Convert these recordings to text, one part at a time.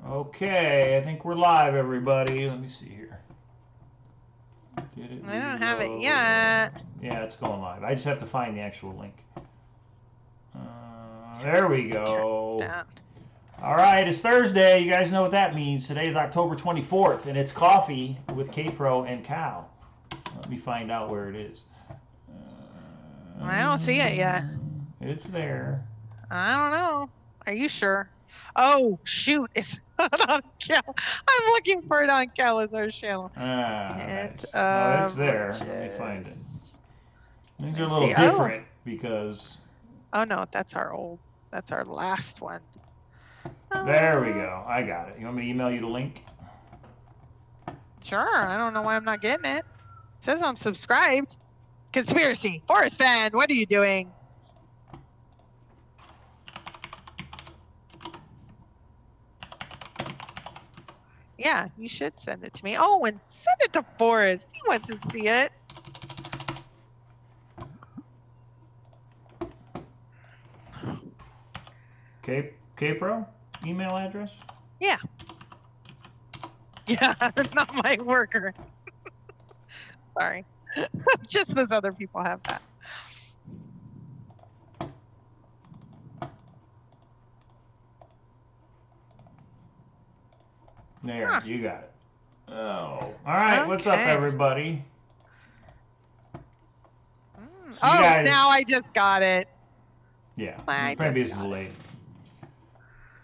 Okay, I think we're live, everybody. Let me see here. Get it. I don't have it yet. Yeah, it's going live. I just have to find the actual link. There we go. All right, it's Thursday. You guys know what that means. Today is October 24th, and it's coffee with K-Pro and Cal. Let me find out where it is. I don't see it yet. It's there. I don't know. Are you sure? Oh, shoot. It's not on Cal. I'm looking for it on Cowlazars channel. Nice. No, it's there. Let me find it. Things are a little different because... Oh, no, that's our last one. There we go. I got it. You want me to email you the link? Sure. I don't know why I'm not getting it. It says I'm subscribed. Conspiracy. Forrest Fenn, what are you doing? Yeah, you should send it to me. Oh, and send it to Forrest. He wants to see it. K-Pro? Email address? Yeah. Yeah, not my worker. Sorry. Just those other people have that. There, you got it. Oh, all right. Okay. What's up, everybody? So guys... now I just got it. Yeah, maybe it's delayed.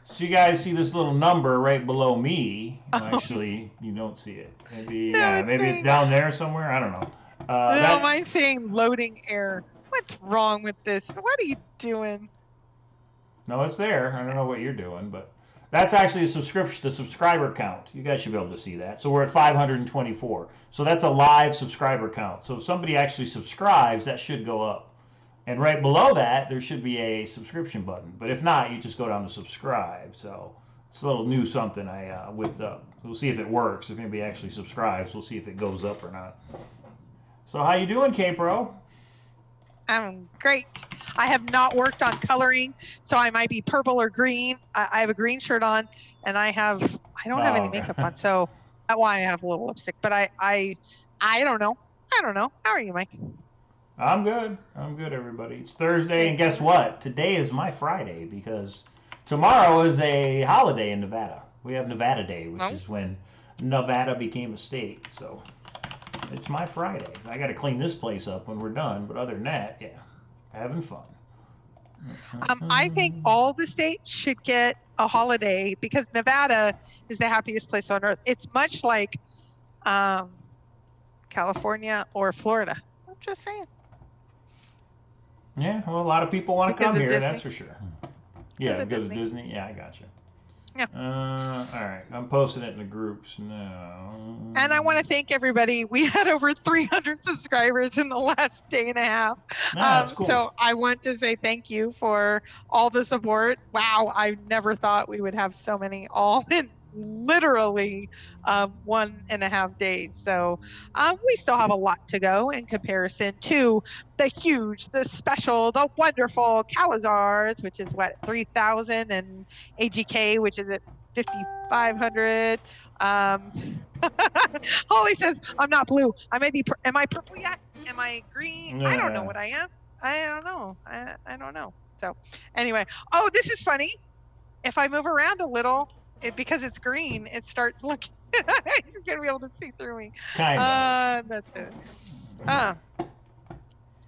So you guys see this little number right below me. Actually, you don't see it. Maybe, maybe it's down there somewhere. I don't know. No, mine's saying loading error. What's wrong with this? What are you doing? No, it's there. I don't know what you're doing, but that's actually the subscriber count. You guys should be able to see that. So we're at 524. So that's a live subscriber count. So if somebody actually subscribes, that should go up. And right below that, there should be a subscription button. But if not, you just go down to subscribe. So it's a little new something I whipped up. We'll see if it works. If anybody actually subscribes, we'll see if it goes up or not. So how you doing, K-Pro? I'm great. I have not worked on coloring, so I might be purple or green. I have a green shirt on, and I don't have any makeup on, so that's why I have a little lipstick. But I don't know. I don't know. How are you, Mike? I'm good. I'm good, everybody. It's Thursday, and guess what? Today is my Friday because tomorrow is a holiday in Nevada. We have Nevada Day, which is when Nevada became a state. So it's my Friday. I got to clean this place up when we're done, but other than that, yeah, having fun. I think all the states should get a holiday because Nevada is the happiest place on earth. It's much like California or Florida. I'm just saying. Yeah, well, a lot of people want to come here, that's for sure. Yeah, because of Disney. Yeah, I gotcha. Yeah. All right, I'm posting it in the groups now. And I want to thank everybody. We had over 300 subscribers in the last day and a half. That's cool. So I want to say thank you for all the support. Wow, I never thought we would have so many all in literally 1.5 days. So we still have a lot to go in comparison to the huge, the special, the wonderful Cowlazars, which is what, 3,000, and AGK, which is at 5,500. Holly says I'm not blue. I may be. Am I purple yet? Am I green? Yeah. I don't know what I am. I don't know. I don't know. So anyway, oh, this is funny. If I move around a little, because it's green, it starts looking. You're gonna be able to see through me. Kind of. That's it.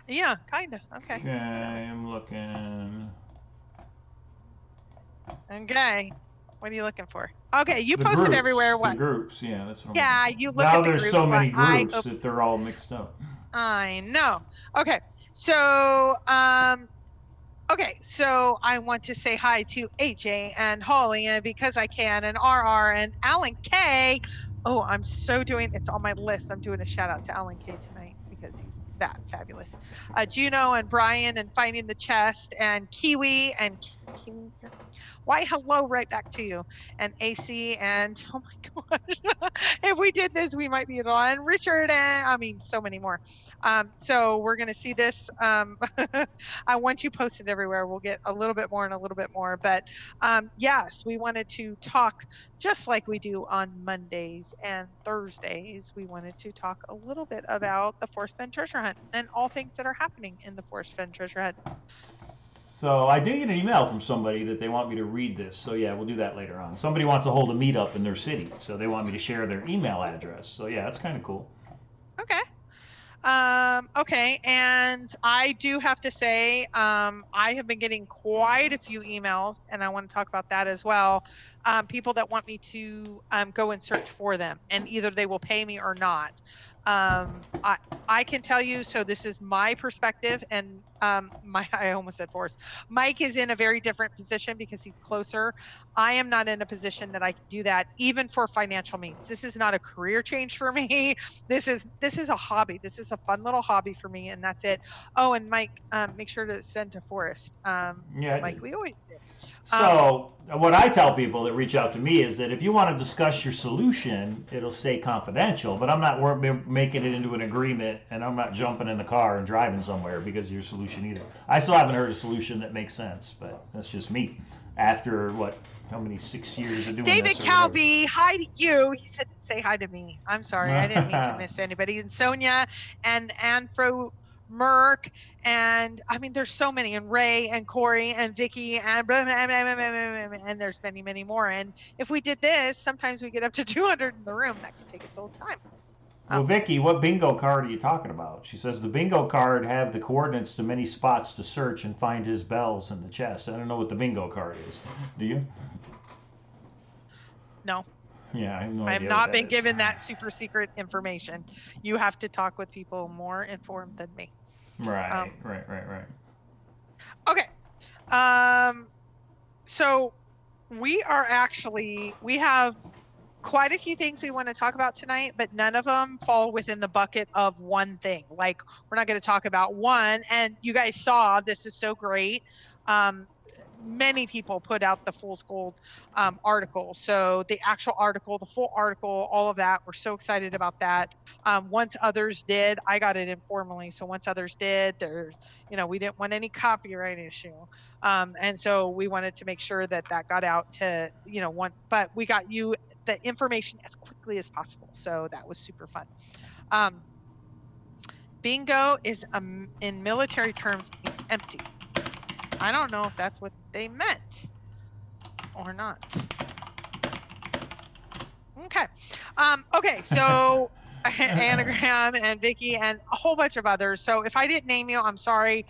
Yeah, kind of. Okay. Okay, I'm looking. Okay. What are you looking for? Okay, you posted everywhere. What? The groups, yeah, that's what I'm looking. You look now at the there's so many groups that they're all mixed up. I know. Okay, so okay, so I want to say hi to AJ and Holly, and because I can, and RR and Alan K. Oh, I'm so doing. It's on my list. I'm doing a shout out to Alan K tonight because that. Fabulous. Juno and Brian and Finding the Chest and Kiwi and Kiwi. Why, hello, right back to you. And AC and oh my gosh, if we did this, we might be at all. And Richard and I mean, so many more. So we're gonna see this. Once you post it everywhere, we'll get a little bit more and a little bit more. But yes, we wanted to talk just like we do on Mondays and Thursdays. We wanted to talk a little bit about the Forrest Fenn treasure hunt and all things that are happening in the Forrest Fenn treasure hunt. So I did get an email from somebody that they want me to read this. So yeah, we'll do that later on. Somebody wants to hold a meetup in their city, so they want me to share their email address. So yeah, that's kind of cool. Okay. Okay, and I do have to say, I have been getting quite a few emails, and I want to talk about that as well. People that want me to go and search for them, and either they will pay me or not. I can tell you, so this is my perspective, and I almost said Forrest. Mike is in a very different position because he's closer. I am not in a position that I can do that, even for financial means. This is not a career change for me. This is a hobby. This is a fun little hobby for me, and that's it. Oh, and Mike, make sure to send to Forrest, Yeah. like we always do. So what I tell people that reach out to me is that if you want to discuss your solution, it'll stay confidential. But I'm not making it into an agreement, and I'm not jumping in the car and driving somewhere because of your solution either. I still haven't heard a solution that makes sense, but that's just me. After what? How many 6 years of doing David this? Calvi, hi to you. He said, say hi to me. I'm sorry. I didn't mean to miss anybody. And Sonia and Anfro Merck. And I mean, there's so many. And Ray and Corey and Vicky and there's many, many more. And if we did this, sometimes we get up to 200 in the room. That could take its own time. Well, Vicky, what bingo card are you talking about? She says the bingo card have the coordinates to many spots to search and find his bells in the chest. I don't know what the bingo card is. Do you? No. Yeah, I have no I have idea not what been that is. given that super secret information. You have to talk with people more informed than me. Right. Okay. So we have quite a few things we want to talk about tonight, but none of them fall within the bucket of one thing. Like, we're not going to talk about one. And you guys saw, this is so great. Many people put out the Fool's Gold article. So the actual article, the full article, all of that, we're so excited about that. Once others did, I got it informally. So once others did, we didn't want any copyright issue. And so we wanted to make sure that got out to, but we got you the information as quickly as possible. So that was super fun. Bingo is, in military terms, empty. I don't know if that's what they meant or not. Okay. Okay, so Anagram and Vicky and a whole bunch of others. So if I didn't name you, I'm sorry.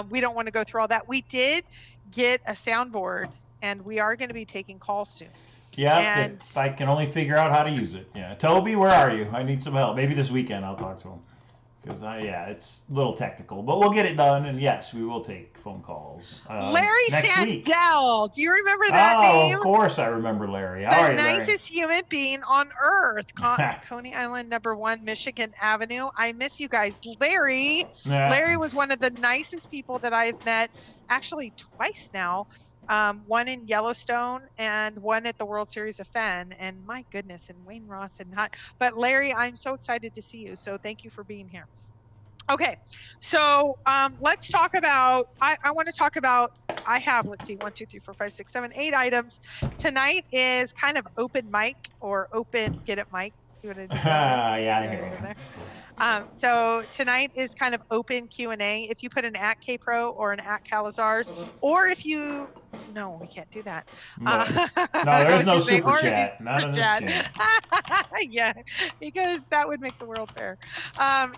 We don't want to go through all that. We did get a soundboard, and we are going to be taking calls soon. Yeah, if I can only figure out how to use it. Yeah, Toby, where are you? I need some help. Maybe this weekend I'll talk to him. Because it's a little technical, but we'll get it done. And yes, we will take phone calls. Larry next Sandell. Week. Do you remember that name? Of course I remember Larry. How are you, Larry? Nicest human being on earth. Coney Island, #1, Michigan Avenue. I miss you guys. Larry was one of the nicest people that I've met, actually twice now. One in Yellowstone and one at the World Series of Fenn. And my goodness, and Wayne Ross and not. But Larry, I'm so excited to see you. So thank you for being here. Okay, so let's talk about, I want to talk about, I have, let's see, 1, 2, 3, 4, 5, 6, 7, 8 items. Tonight is kind of open mic or open, get it, Mike? You want to do that? Yeah, I hear you. So tonight is kind of open Q&A. If you put an @KPro or an @Cowlazars, or if you, no, we can't do that. No, there's no super chat. Not in this channel. Yeah, because that would make the world fair. I'm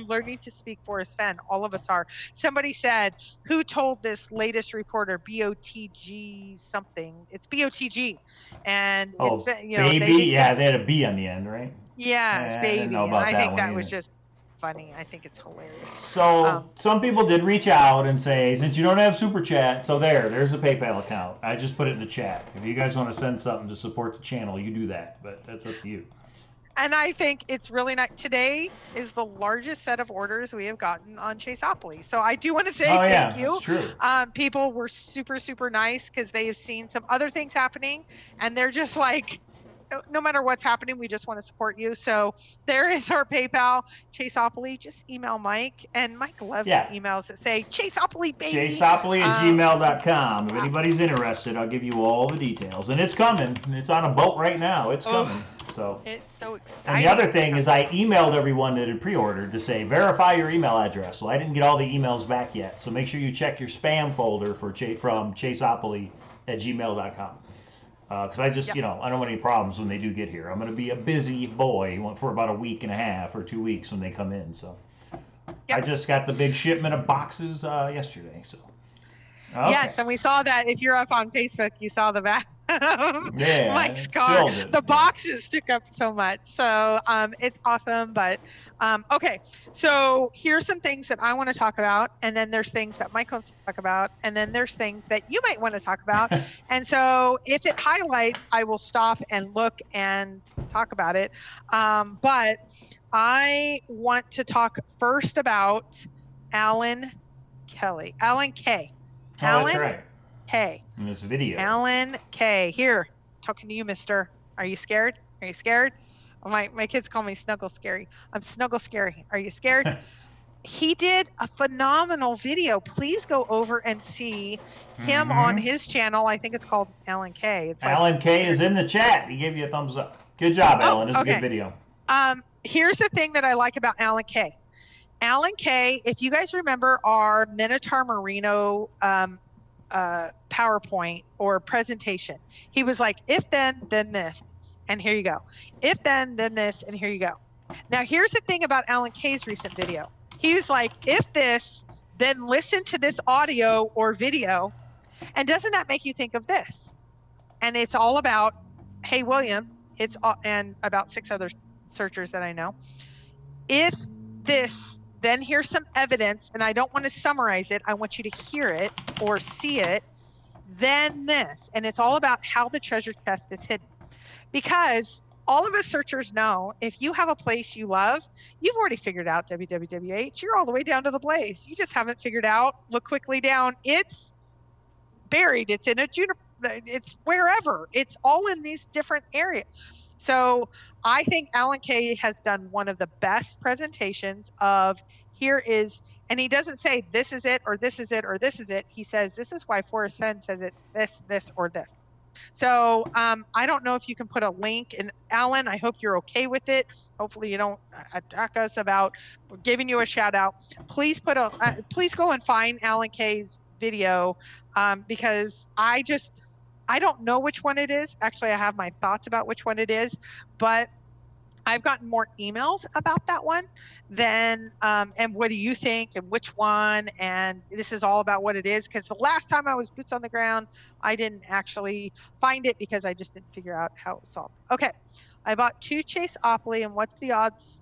learning to speak Forrest Fenn. All of us are. Somebody said, who told this latest reporter, BOTG something? It's BOTG. And it's been, baby? They had a B on the end, right? Yeah, it's baby. I didn't know about I that think one that either. was just funny. I think it's hilarious. So some people did reach out and say, since you don't have super chat, so there's a PayPal account. I just put it in the chat. If you guys want to send something to support the channel, you do that. But that's up to you. And I think it's really nice. Today is the largest set of orders we have gotten on Chaseopoly. So I do want to say thank you. That's true. People were super, super nice because they have seen some other things happening and they're just like, no matter what's happening, we just want to support you. So there is our PayPal, Chaseopoly. Just email Mike, and Mike loves emails that say Chaseopoly, baby. Chaseopoly@gmail.com. If anybody's interested, I'll give you all the details. And it's coming. It's on a boat right now. It's coming. So it's so exciting. And the other thing is I emailed everyone that had pre-ordered to say verify your email address. Well, I didn't get all the emails back yet. So make sure you check your spam folder from Chaseopoly@gmail.com. Because I just, I don't want any problems when they do get here. I'm going to be a busy boy for about a week and a half or 2 weeks when they come in. So I just got the big shipment of boxes yesterday. So Yes, and we saw that. If you're up on Facebook, you saw the back. Mike's car. The boxes took up so much. So it's awesome. But okay, so here's some things that I want to talk about. And then there's things that Mike wants to talk about. And then there's things that you might want to talk about. And so if it highlights, I will stop and look and talk about it. But I want to talk first about Alan K. That's right. K. In this video. Alan K. Here, talking to you, mister. Are you scared? Are you scared? My kids call me Snuggle Scary. I'm Snuggle Scary. Are you scared? He did a phenomenal video. Please go over and see him on his channel. I think it's called Alan K. It's Alan K is in the chat. He gave you a thumbs up. Good job, Alan. It's a good video. Here's the thing that I like about Alan K. Alan K, if you guys remember our Minotaur Merino PowerPoint or presentation, he was like, if then this, and here you go. If then this, and here you go. Now here's the thing about Alan K's recent video. He was like, if this, then listen to this audio or video, and doesn't that make you think of this? And it's all about, hey William, and about 6 other searchers that I know. If this, then here's some evidence, and I don't want to summarize it. I want you to hear it or see it. Then this, and it's all about how the treasure chest is hidden. Because all of us searchers know if you have a place you love, you've already figured out WWWH. You're all the way down to the blaze. You just haven't figured out, look quickly down. It's buried. It's in a juniper. It's wherever. It's all in these different areas. So I think Alan K has done one of the best presentations of here is, and he doesn't say this is it or this is it or this is it. He says this is why Forrest Fenn says it's this, or this. So I don't know if you can put a link. And Alan, I hope you're okay with it. Hopefully you don't attack us about giving you a shout out. Please please go and find Alan K's video because I don't know which one it is. Actually, I have my thoughts about which one it is, but I've gotten more emails about that one than, and what do you think and which one? And this is all about what it is. Because the last time I was boots on the ground, I didn't actually find it because I just didn't figure out how it was solved. Okay, I bought 2 Chaseopoly, and what's the odds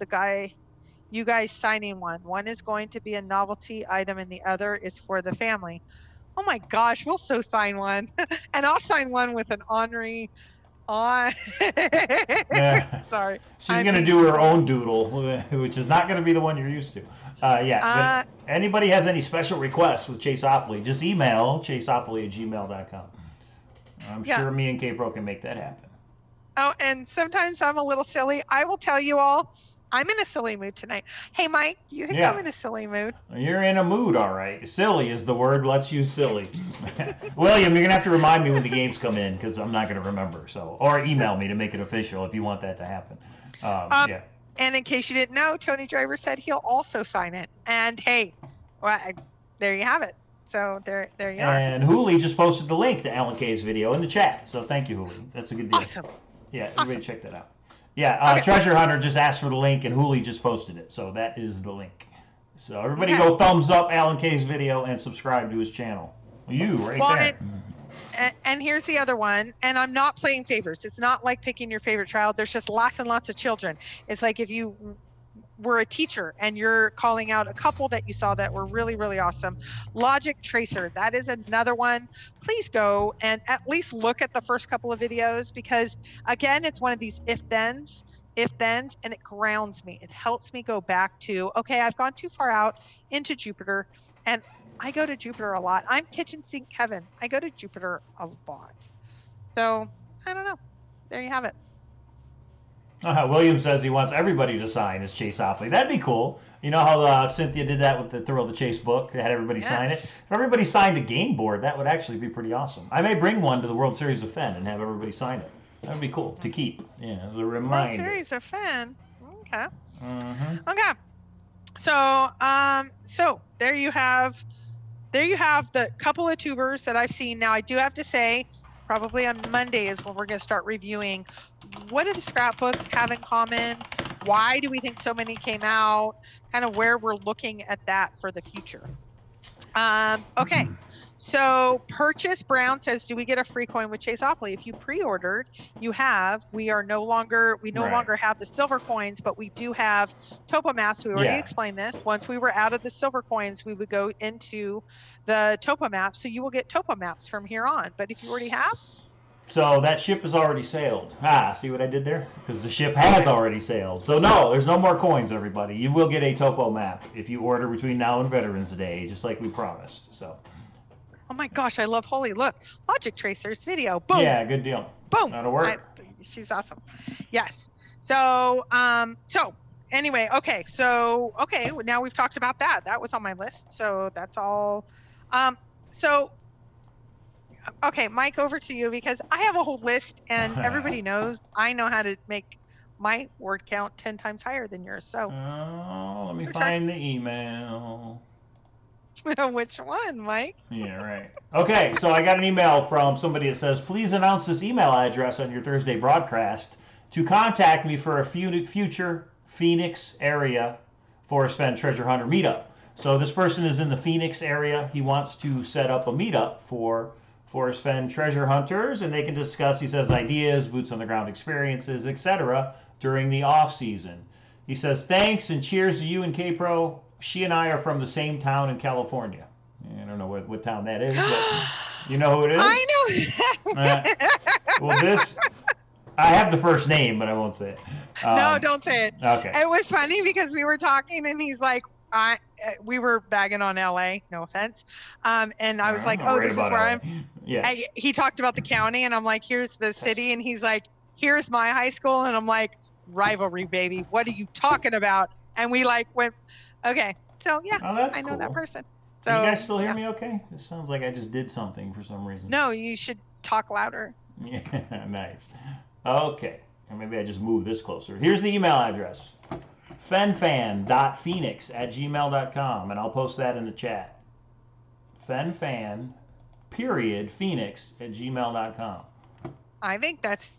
you guys signing one? One is going to be a novelty item and the other is for the family. Oh my gosh, we'll so sign one. And I'll sign one with an ornery sorry. She's going to do her own doodle, which is not going to be the one you're used to. But anybody has any special requests with Chaseopoly, just email chaseopoly@gmail.com. I'm sure me and K-Pro can make that happen. Oh, and sometimes I'm a little silly. I will tell you all, I'm in a silly mood tonight. Hey, Mike, do you think I'm in a silly mood? You're in a mood, all right. Silly is the word. Let's use silly. William, you're going to have to remind me when the games come in because I'm not going to remember. Or email me to make it official if you want that to happen. And in case you didn't know, Tony Driver said he'll also sign it. And hey, there you have it. So there you are. And Hooli just posted the link to Alan K's video in the chat. So thank you, Hooli. That's a good deal. Awesome. Yeah, everybody check that out. Yeah, Treasure Hunter just asked for the link, and Hooli just posted it. So that is the link. So everybody go thumbs up Alan K's video and subscribe to his channel. There. And here's the other one. And I'm not playing favorites. It's not like picking your favorite child. There's just lots and lots of children. It's like if you were a teacher and you're calling out a couple that you saw that were really, really awesome. Logic Tracer, that is another one. Please go and at least look at the first couple of videos because, again, it's one of these if-thens. if thens, and it grounds me. It helps me go back to, okay, I've gone too far out into Jupiter, and I go to Jupiter a lot. I'm kitchen sink Kevin. I go to Jupiter a lot. So I don't know. There you have it. William says he wants everybody to sign as Chase Hopley. That'd be cool. You know how Cynthia did that with the Thrill the Chase book? They had everybody sign it. If everybody signed a game board, that would actually be pretty awesome. I may bring one to the World Series of Fenn and have everybody sign it. That would be cool to keep. Yeah, as a reminder. World Series of Fenn. Okay. Mm-hmm. Okay. So there you have the couple of tubers that I've seen. Now I do have to say, probably on Monday is when we're going to start reviewing what do the scrapbook have in common? Why do we think so many came out? Kind of where we're looking at that for the future. Okay. So Purchase Brown says, do we get a free coin with Chase Hopley? If you pre-ordered, we no longer have the silver coins, but we do have topo maps. We already explained this. Once we were out of the silver coins, we would go into the topo maps. So you will get topo maps from here on. But if you already have. So that ship has already sailed. See what I did there? Because the ship has already sailed. So no, there's no more coins, everybody. You will get a topo map if you order between now and Veterans Day, just like we promised. So. Oh my gosh, I love Holly. Look, Logic Tracer's video. Boom. Yeah, good deal. Boom. That'll work. She's awesome. Yes. So anyway, okay. Now we've talked about that. That was on my list. So that's all. Okay, Mike, over to you, because I have a whole list, and everybody knows I know how to make my word count 10 times higher than yours. So. Let me find the email. Which one, Mike? Yeah, right. Okay, so I got an email from somebody that says, please announce this email address on your Thursday broadcast to contact me for a future Phoenix area Forrest Fenn Treasure Hunter meetup. So this person is in the Phoenix area. He wants to set up a meetup for Forrest Fenn Treasure Hunters, and they can discuss, he says, ideas, boots on the ground experiences, etc. during the off season. He says, thanks and cheers to you and K-Pro. She and I are from the same town in California. I don't know what town that is, but you know who it is? I know. Well, I have the first name, but I won't say it. No, don't say it. Okay. It was funny because we were talking and he's like, we were bagging on LA, no offense. And I was like, oh, this is where LA. He talked about the county, and I'm like, here's the city. And he's like, here's my high school. And I'm like, rivalry, baby. What are you talking about? And we went, okay. So yeah, I know that person. So can you guys still hear me okay? It sounds like I just did something for some reason. No, you should talk louder. Yeah, nice. Okay. Or maybe I just moved this closer. Here's the email address. fenfan.phoenix@gmail.com, and I'll post that in the chat. fenfan.phoenix@gmail.com. I think that's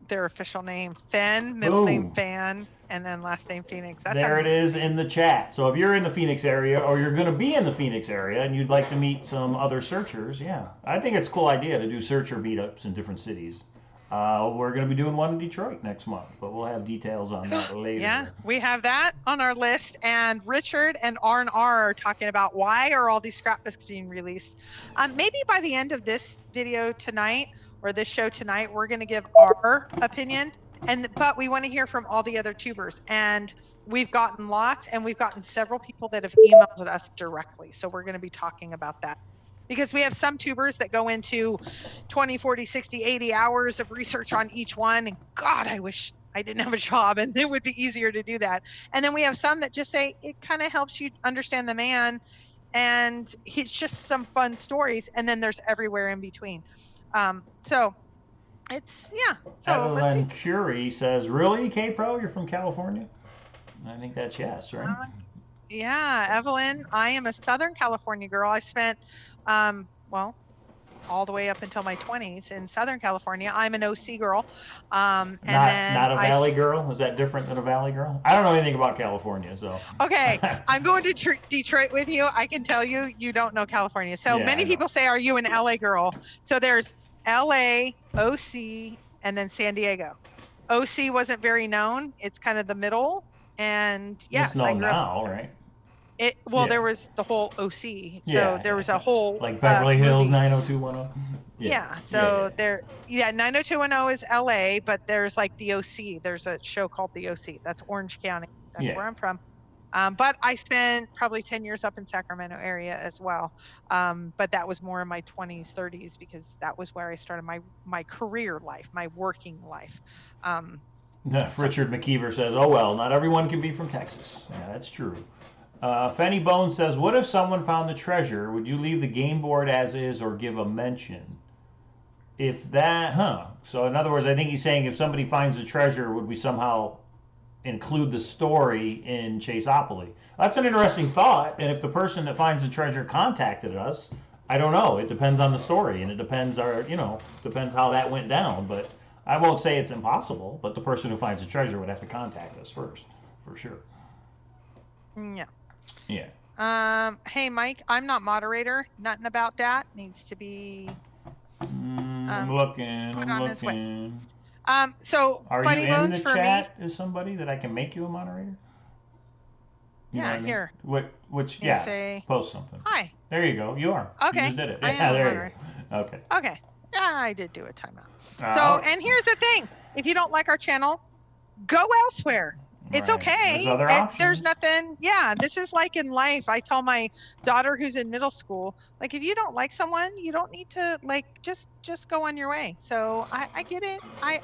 their official name. Fenn, middle name Fan, and then last name Phoenix. There it is in the chat. So if you're in the Phoenix area, or you're going to be in the Phoenix area and you'd like to meet some other searchers, I think it's a cool idea to do searcher meetups in different cities. We're going to be doing one in Detroit next month, but we'll have details on that later. Yeah, we have that on our list. And Richard and R&R are talking about why are all these scrapbooks being released. Maybe by the end of this video tonight, or this show tonight, we're going to give our opinion. But we want to hear from all the other tubers. And we've gotten lots, and we've gotten several people that have emailed us directly. So we're going to be talking about that. Because we have some tubers that go into 20, 40, 60, 80 hours of research on each one. And God, I wish I didn't have a job and it would be easier to do that. And then we have some that just say it kind of helps you understand the man. And it's just some fun stories. And then there's everywhere in between. So it's, So Evelyn Curie says, really, K-Pro? You're from California? I think that's yes, right? Yeah, Evelyn, I am a Southern California girl. I spent, all the way up until my 20s in Southern California. I'm an OC girl. Not a Valley girl? Is that different than a Valley girl? I don't know anything about California, so. Okay, I'm going to Detroit with you. I can tell you, you don't know California. So many people say, are you an LA girl? So there's LA, OC, and then San Diego. OC wasn't very known. It's kind of the middle. And yes, it's known now, right? There was the whole OC, so Yeah, there yeah, was a yeah. whole Like Beverly Hills movie. 90210. Yeah, so there, 90210 is LA, but there's like the OC. There's a show called the OC. That's Orange County. That's where I'm from. But I spent probably 10 years up in Sacramento area as well. But that was more in my 20s, 30s, because that was where I started my career life, my working life. Richard McKeever says, "Oh well, not everyone can be from Texas." Yeah, that's true. Fenny Bone says, "What if someone found the treasure? Would you leave the game board as is or give a mention?" If that, So in other words, I think he's saying if somebody finds the treasure, would we somehow include the story in Chaseopoly? That's an interesting thought. And if the person that finds the treasure contacted us, I don't know. It depends on the story, and it depends depends how that went down. But I won't say it's impossible. But the person who finds the treasure would have to contact us first, for sure. Yeah. Yeah. Hey Mike, I'm not moderator. Nothing about that needs to be. I'm looking. Put I'm on his way. looking. So Are Funny you in Bones the for chat me. as somebody that I can make you a moderator? You know what I mean? Here. Which Yeah. Say, post something. Hi. There you go. You are. Okay. You just did it. I Yeah, am there you go. Okay. Okay. Yeah, I did do a timeout. And here's the thing: if you don't like our channel, go elsewhere. It's okay. There's other options. There's nothing. Yeah, this is like in life. I tell my daughter who's in middle school, like, if you don't like someone, you don't need to just go on your way. So I get it. I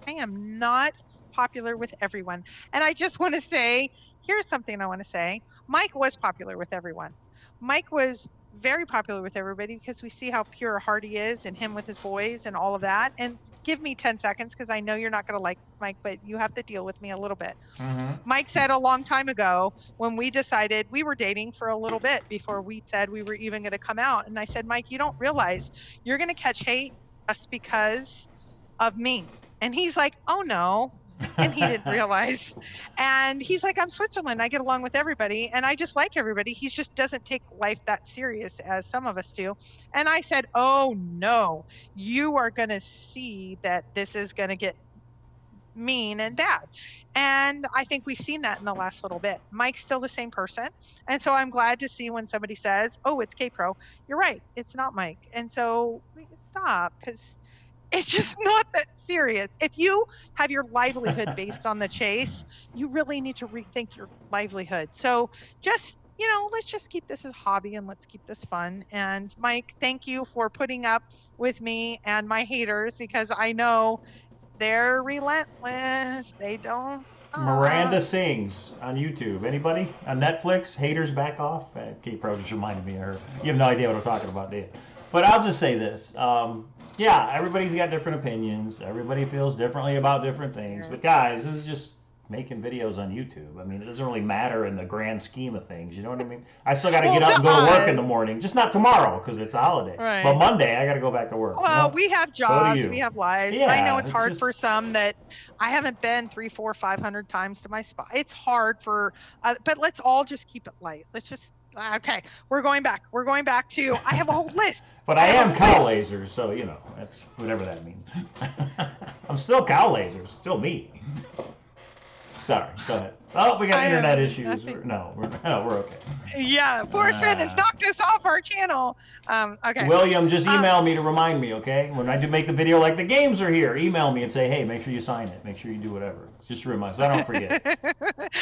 am not popular with everyone, and I just want to say, here's something I want to say. Mike was popular with everyone. Mike was very popular with everybody because we see how pure heart he is, and him with his boys and all of that. And give me 10 seconds because I know you're not going to like Mike, but you have to deal with me a little bit. Mike said a long time ago, when we decided, we were dating for a little bit before we said we were even going to come out. And I said, Mike, you don't realize you're going to catch hate just because of me. And he's like, oh no. And he didn't realize. And he's like, I'm Switzerland. I get along with everybody and I just like everybody. He just doesn't take life that serious as some of us do. And I said, oh no, you are going to see that this is going to get mean and bad. And I think we've seen that in the last little bit. Mike's still the same person. And so I'm glad to see when somebody says, oh, it's K-Pro. You're right. It's not Mike. And so stop, because it's just not that serious. If you have your livelihood based on the chase, you really need to rethink your livelihood. So just, let's just keep this as a hobby and let's keep this fun. And Mike, thank you for putting up with me and my haters, because I know they're relentless. They don't. Miranda Sings on YouTube. Anybody? On Netflix? Haters back off? K-Pro just reminded me of her. You have no idea what I'm talking about, do you? But I'll just say this. Yeah, everybody's got different opinions. Everybody feels differently about different things. But guys, this is just making videos on YouTube. I mean, it doesn't really matter in the grand scheme of things. You know what I mean? I still got to get up and go to work in the morning. Just not tomorrow because it's a holiday. Right. But Monday, I got to go back to work. Well, we have jobs. We have lives. Yeah, I know it's hard for some that I haven't been 300, 400, 500 times to my spot. It's hard for, but let's all just keep it light. Let's just, okay, we're going back. We're going back to, I have a whole list. But I am Cowlazars, so, that's whatever that means. I'm still Cowlazars, still me. Sorry, go ahead. Oh, we got internet issues. No, we're okay. Yeah, Forrest Fenn has knocked us off our channel. Okay. William, just email me to remind me, okay? When I do make the video like the games are here, email me and say, hey, make sure you sign it. Make sure you do whatever. Just to remind, so I don't forget.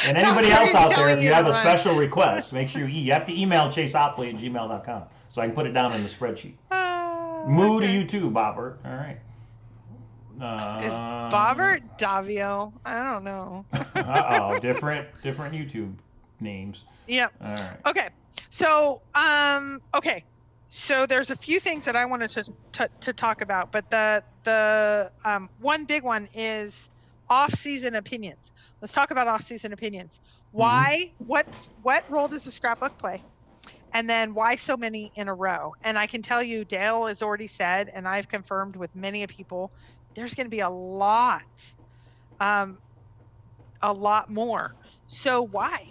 And anybody else out there, if you have a special request, make sure you have to email chaseopoly@gmail.com so I can put it down in the spreadsheet. Moo to you too, Bobbert. All right. Is Bobbert Davio? I don't know. Different YouTube names. Yep. All right. Okay. So So there's a few things that I wanted to talk about, but the one big one is off-season opinions. Let's talk about off-season opinions. Why? What role does the scrapbook play? And then why so many in a row? And I can tell you, Dale has already said, and I've confirmed with many people, there's going to be a lot more. So why?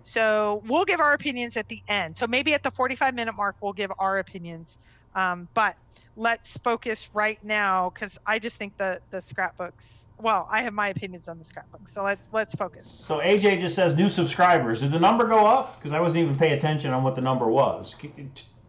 So we'll give our opinions at the end. So maybe at the 45-minute mark, we'll give our opinions But let's focus right now, because I just think the scrapbooks, well, I have my opinions on the scrapbooks, so let's focus. So AJ just says new subscribers. Did the number go up? Because I wasn't even paying attention on what the number was.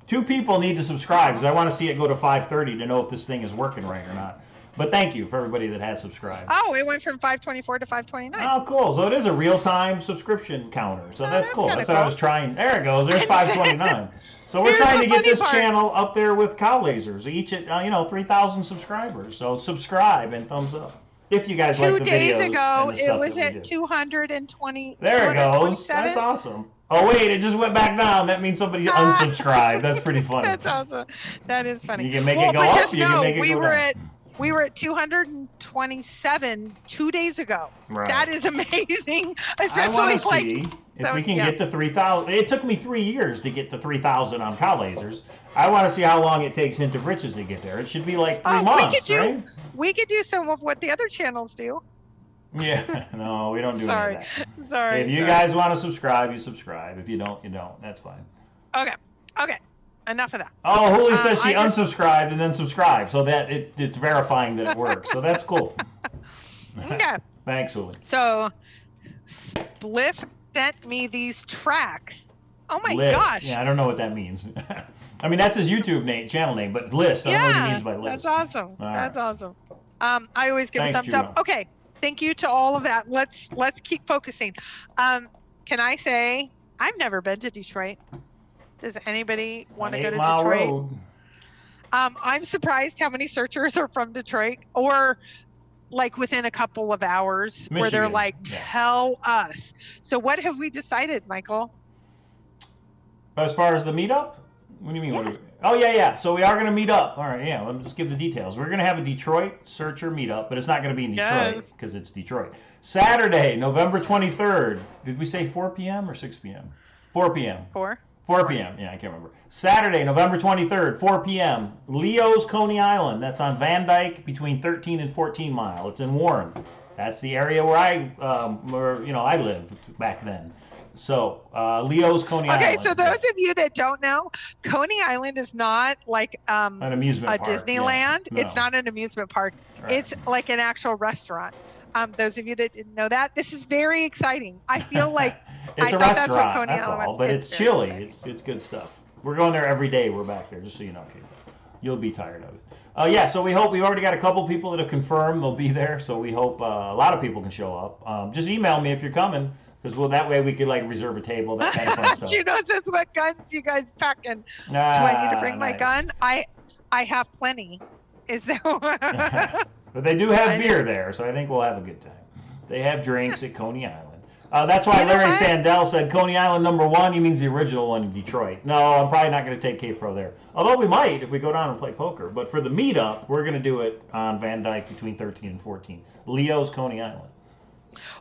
2 people need to subscribe because I want to see it go to 530 to know if this thing is working right or not. But thank you for everybody that has subscribed. Oh, it went from 524 to 529. Oh, cool. So it is a real-time subscription counter. So that's cool. That's what I was trying. There it goes. There's 529. So we're trying to get this channel up there with Cowlazars, each at 3,000 subscribers. So subscribe and thumbs up if you guys like the videos. 2 days ago, and the stuff it was that we at do. 220. There it goes. That's awesome. Oh wait, it just went back down. That means somebody unsubscribed. That's pretty funny. That's awesome. That is funny. You can make it go up. You can make it go down. We were at 227 2 days ago. Right. That is amazing. Especially I want to see if we can get to 3,000. It took me 3 years to get to 3,000 on Cowlazars. I want to see how long it takes Hint of Riches to get there. It should be like 3 months, right? We could do some of what the other channels do. Yeah, no, we don't do any of that. Sorry. If you guys want to subscribe, you subscribe. If you don't, you don't. That's fine. Okay. Enough of that. Oh, Huli says she unsubscribed and then subscribed, so that it's verifying that it works. So that's cool. Okay. Thanks, Huli. So, Spliff sent me these tracks. Oh my list. gosh. Yeah, I don't know what that means. I mean, that's his YouTube channel name, but list. I don't know what he means by list. That's awesome. That's awesome. I always give a thumbs Juno. up. Okay. Thank you to all of that. Let's keep focusing. Can I say I've never been to Detroit? Does anybody want to go to Detroit? Road. I'm surprised how many searchers are from Detroit, or like within a couple of hours, Michigan. where they're like, tell us. So what have we decided, Michael? As far as the meetup? What do you mean? Yes. Oh, yeah. So we are going to meet up. All right, yeah. Let me just give the details. We're going to have a Detroit searcher meetup, but it's not going to be in Detroit because it's Detroit. Saturday, November 23rd. Did we say 4 p.m. or 6 p.m.? 4 p.m. 4 p.m. Yeah, I can't remember. Saturday, November 23rd, 4 p.m. Leo's Coney Island. That's on Van Dyke between 13 and 14 Mile. It's in Warren. That's the area where I lived back then. So Leo's Coney Island. Okay, so those of you that don't know, Coney Island is not like an amusement park. Disneyland. Yeah. No. It's not an amusement park. Right. It's like an actual restaurant. Those of you that didn't know that, this is very exciting. I feel like it's a restaurant. That's what Coney Island all, was. but it's chilly. It's good stuff. We're going there every day. We're back there, just so you know, Kate. You'll be tired of it. Yeah, so we hope we've already got a couple people that have confirmed they'll be there. So we hope a lot of people can show up. Just email me if you're coming, because that way we could like reserve a table. That kind of fun stuff. Juno says, "What guns you guys packing? Do I need to bring my gun? I have plenty. Is there?" But they do have beer there, so I think we'll have a good time. They have drinks at Coney Island. That's why Larry Sandell said Coney Island #1. He means the original one in Detroit. No, I'm probably not going to take K-Pro there. Although we might if we go down and play poker. But for the meetup, we're going to do it on Van Dyke between 13 and 14. Leo's Coney Island.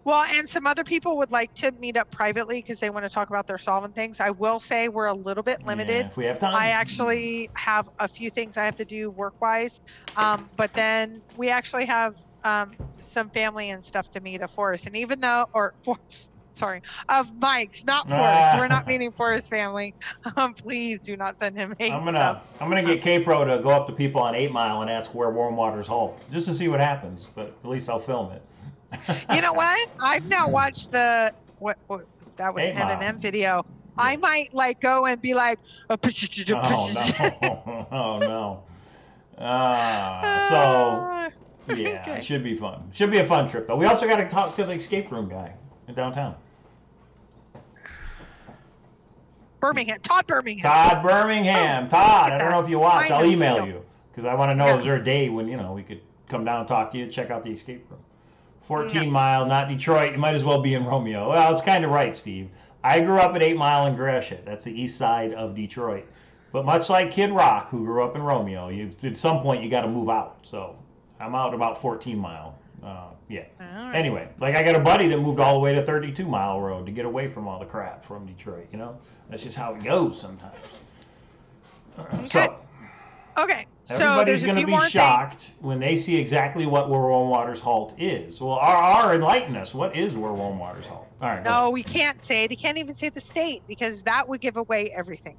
Well, and some other people would like to meet up privately because they want to talk about their solving things. I will say we're a little bit limited. Yeah, if we have time. I actually have a few things I have to do work-wise. But then we actually have some family and stuff to meet of Forrest. And even though, of Mike's, not Forrest. We're not meeting Forrest family. Please do not send him hate stuff. I'm gonna get K-Pro to go up to people on 8 Mile and ask where Warm Waters halt, just to see what happens. But at least I'll film it. You know what? I've now watched that was an 8 Mile. M&M video. I might like go and be like, oh no. So yeah, okay. It should be fun. Should be a fun trip though. We also got to talk to the escape room guy in downtown. Birmingham. Todd Birmingham. Todd, I don't know if you watch. I'll email still. you because I want to know is there a day when we could come down and talk to you, check out the escape room. 14 Mile, not Detroit. You might as well be in Romeo. Well, it's kind of right, Steve. I grew up at 8 Mile in Gresham. That's the east side of Detroit. But much like Kid Rock, who grew up in Romeo, at some point you got to move out. So I'm out about 14 Mile. Yeah. Right. Anyway, like I got a buddy that moved all the way to 32 Mile Road to get away from all the crap from Detroit. That's just how it goes sometimes. Okay. Okay. Everybody's going to be shocked when they see exactly what where Warm Waters Halt is. Well, enlighten us. What is where Warm Waters Halt? All right. No, we can't say it. He can't even say the state because that would give away everything.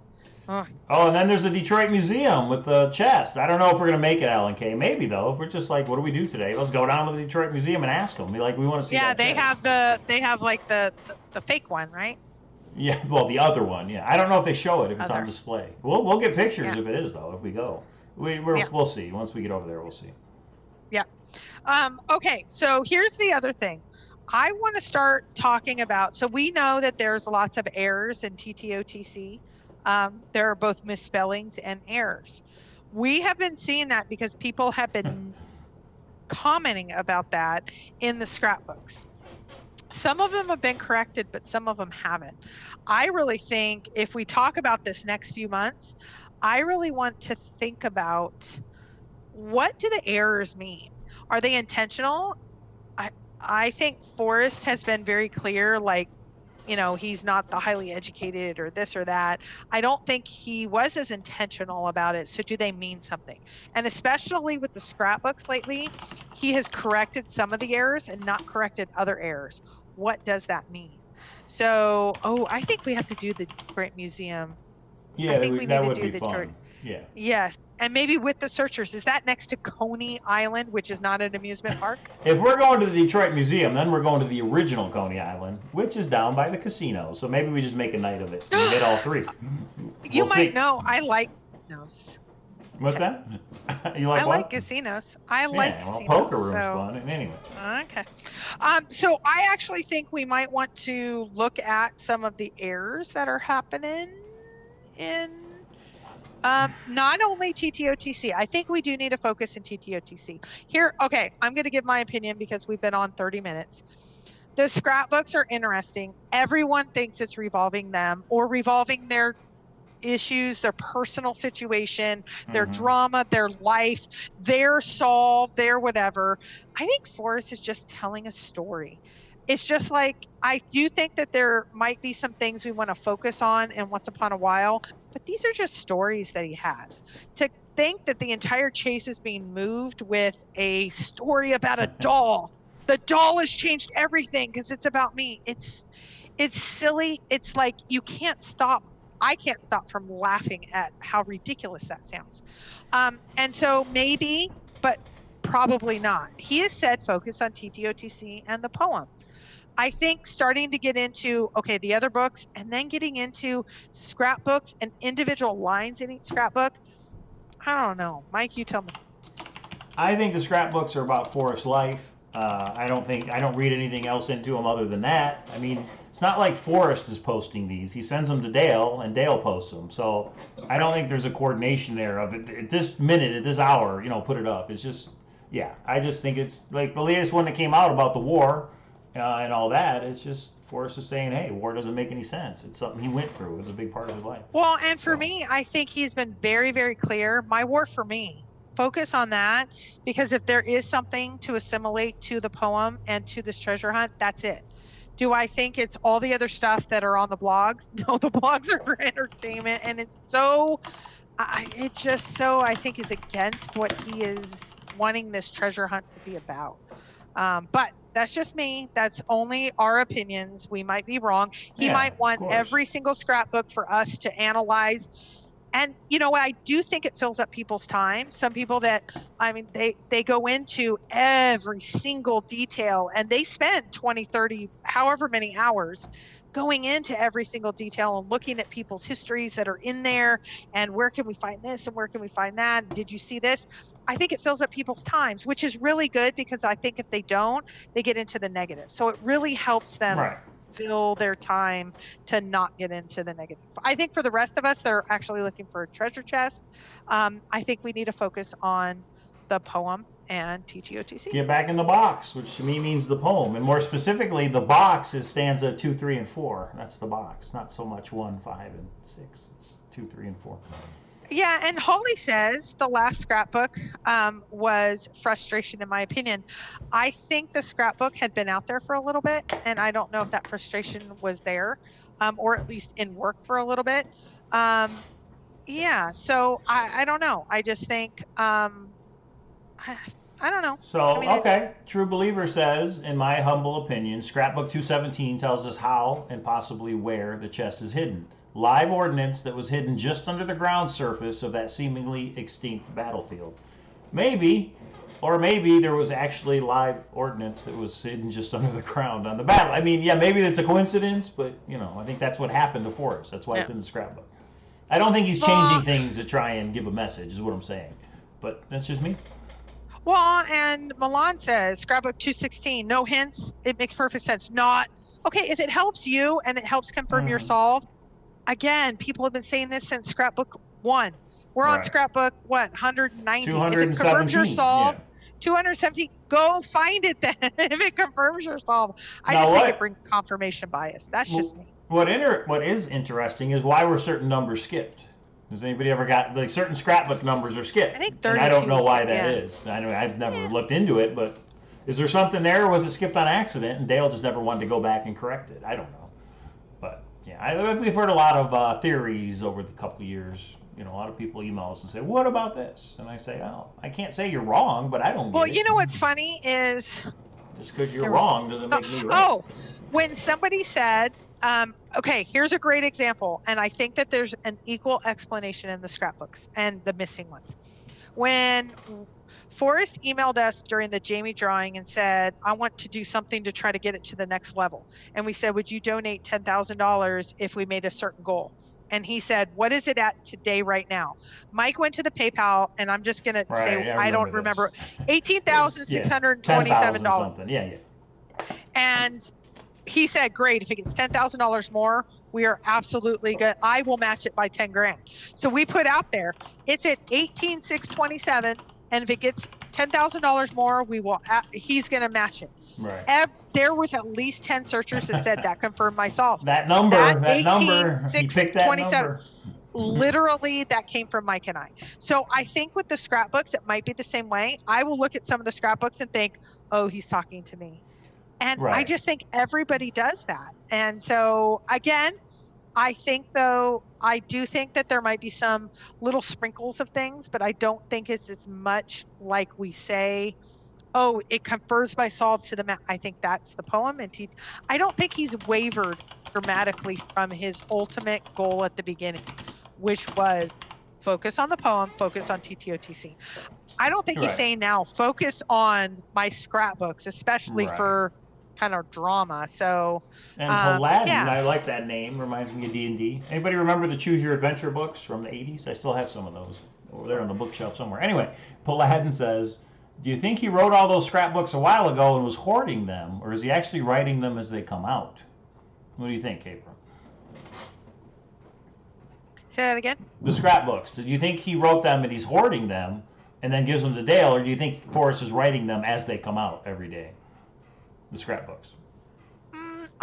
Ugh. Oh, and then there's the Detroit Museum with the chest. I don't know if we're gonna make it, Alan K. Maybe though. If we're just like, what do we do today? Let's go down to the Detroit Museum and ask them. Be like, we want to see Yeah, that chest. they have like the fake one, right? Yeah, well, the other one. Yeah, I don't know if they show it if it's on Other. display. We'll get pictures Yeah. if it is though. If we go, Yeah. we'll see. Once we get over there, we'll see. Yeah. Okay, so here's the other thing. I want to start talking about, so we know that there's lots of errors in TTOTC. There are both misspellings and errors. We have been seeing that because people have been commenting about that in the scrapbooks. Some of them have been corrected, but some of them haven't. I really think if we talk about this next few months, I really want to think about, what do the errors mean? Are they intentional? I think Forrest has been very clear, like, he's not the highly educated or this or that. I don't think he was as intentional about it. So do they mean something? And especially with the scrapbooks lately, he has corrected some of the errors and not corrected other errors. What does that mean? So, I think we have to do the Detroit Museum. Yeah, I think we need that to would do be the fun. Detroit. Yeah. Yes. And maybe with the searchers. Is that next to Coney Island, which is not an amusement park? If we're going to the Detroit Museum, then we're going to the original Coney Island, which is down by the casino. So maybe we just make a night of it and hit all three. You We'll might see. know I like casinos. What's that? You like I what? like casinos. I like Yeah, well, casinos. poker room's so, fun. And anyway. Okay. So I actually think we might want to look at some of the errors that are happening in not only TTOTC. I think we do need to focus in TTOTC. Here, okay, I'm going to give my opinion because we've been on 30 minutes. The scrapbooks are interesting. Everyone thinks it's revolving them or revolving their issues, their personal situation, their drama, their life, their solve, their whatever. I think Forrest is just telling a story. It's just like, I do think that there might be some things we want to focus on in Once Upon a While, but these are just stories that he has. To think that the entire chase is being moved with a story about a doll. The doll has changed everything because it's about me. It's silly. It's like you can't stop. I can't stop from laughing at how ridiculous that sounds. And so maybe, but probably not. He has said focus on TTOTC and the poem. I think starting to get into, okay, the other books and then getting into scrapbooks and individual lines in each scrapbook. I don't know. Mike, you tell me. I think the scrapbooks are about Forrest's life. I don't read anything else into them other than that. I mean, it's not like Forrest is posting these. He sends them to Dale, and Dale posts them. So I don't think there's a coordination there of it. At this minute, at this hour, put it up. It's just, yeah. I just think it's like the latest one that came out about the war and all that. It's just Forrest is saying, hey, war doesn't make any sense. It's something he went through. It was a big part of his life. Well, and for me, I think he's been very, very clear. My war for me. Focus on that, because if there is something to assimilate to the poem and to this treasure hunt, that's it. Do I think it's all the other stuff that are on the blogs? No, the blogs are for entertainment, and it's so, it just so, I think, is against what he is wanting this treasure hunt to be about. But that's just me. That's only our opinions. We might be wrong. He might want every single scrapbook for us to analyze. And I do think it fills up people's time. Some people that, they go into every single detail and they spend 20, 30, however many hours going into every single detail and looking at people's histories that are in there and where can we find this and where can we find that? And did you see this? I think it fills up people's times, which is really good, because I think if they don't, they get into the negative. So it really helps them fill their time to not get into the negative. I think for the rest of us that are actually looking for a treasure chest, I think we need to focus on the poem and TTOTC. Get back in the box, which to me means the poem. And more specifically, the box is stanza 2, 3, and 4. That's the box, not so much 1, 5, and 6. It's 2, 3, and 4. Yeah, and Holly says the last scrapbook was frustration, in my opinion. I think the scrapbook had been out there for a little bit, and I don't know if that frustration was there, or at least in work for a little bit. Yeah, so I don't know. I just think, I don't know. So, okay. True Believer says, in my humble opinion, scrapbook 217 tells us how and possibly where the chest is hidden. live ordnance that was hidden just under the ground surface of that seemingly extinct battlefield. Maybe, or maybe there was actually live ordnance that was hidden just under the ground on the battle. I mean, yeah, maybe it's a coincidence, but I think that's what happened to Forrest. That's why it's in the scrapbook. I don't think he's changing things to try and give a message, is what I'm saying. But that's just me. Well, and Milan says, scrapbook 216, no hints. It makes perfect sense. Not, okay, if it helps you and it helps confirm your solve, again, people have been saying this since scrapbook 1. We're on scrapbook, what, 190? If it confirms your solve, 217, go find it then. If it confirms your solve. I just think it brings confirmation bias. That's just me. What is interesting is why were certain numbers skipped? Has anybody ever got, like, certain scrapbook numbers are skipped? I think 32. And I don't know why that is. I've never looked into it, but is there something there, or was it skipped on accident and Dale just never wanted to go back and correct it? I don't know. But yeah, we've heard a lot of theories over the couple of years. A lot of people email us and say, what about this? And I say, oh, I can't say you're wrong, but I don't get it. Well, you know what's funny is... Just because you're wrong doesn't make me right. Oh, when somebody said, okay, here's a great example, and I think that there's an equal explanation in the scrapbooks and the missing ones. When Forrest emailed us during the Jamie drawing and said, I want to do something to try to get it to the next level. And we said, would you donate $10,000 if we made a certain goal? And he said, what is it at today right now? Mike went to the PayPal, and I'm just going to say, I don't remember. $18,627. Yeah. And he said, great, if it gets $10,000 more, we are absolutely good. I will match it by 10 grand. So we put out there, it's at 18,627. And if it gets $10,000 more, he's going to match it. Right. There was at least 10 searchers that said that confirmed my solve. That number, he picked that number. Literally, that came from Mike and I. So I think with the scrapbooks, it might be the same way. I will look at some of the scrapbooks and think, oh, he's talking to me. And I just think everybody does that. And so, again, I do think that there might be some little sprinkles of things, but I don't think it's as much like we say, oh, it confers my solve to the map. I think that's the poem. And I don't think he's wavered dramatically from his ultimate goal at the beginning, which was focus on the poem, focus on TTOTC. I don't think he's saying now, focus on my scrapbooks, especially for kind of drama. So and Paladin, I like that name, reminds me of D&D. Anybody remember the Choose Your Adventure books from the 80s? I still have some of those over there on the bookshelf somewhere. Anyway, Paladin says, do you think he wrote all those scrapbooks a while ago and was hoarding them, or is he actually writing them as they come out? What do you think, Capra? Say that again? The scrapbooks. Do you think he wrote them and he's hoarding them and then gives them to Dale, or do you think Forrest is writing them as they come out every day? The scrapbooks.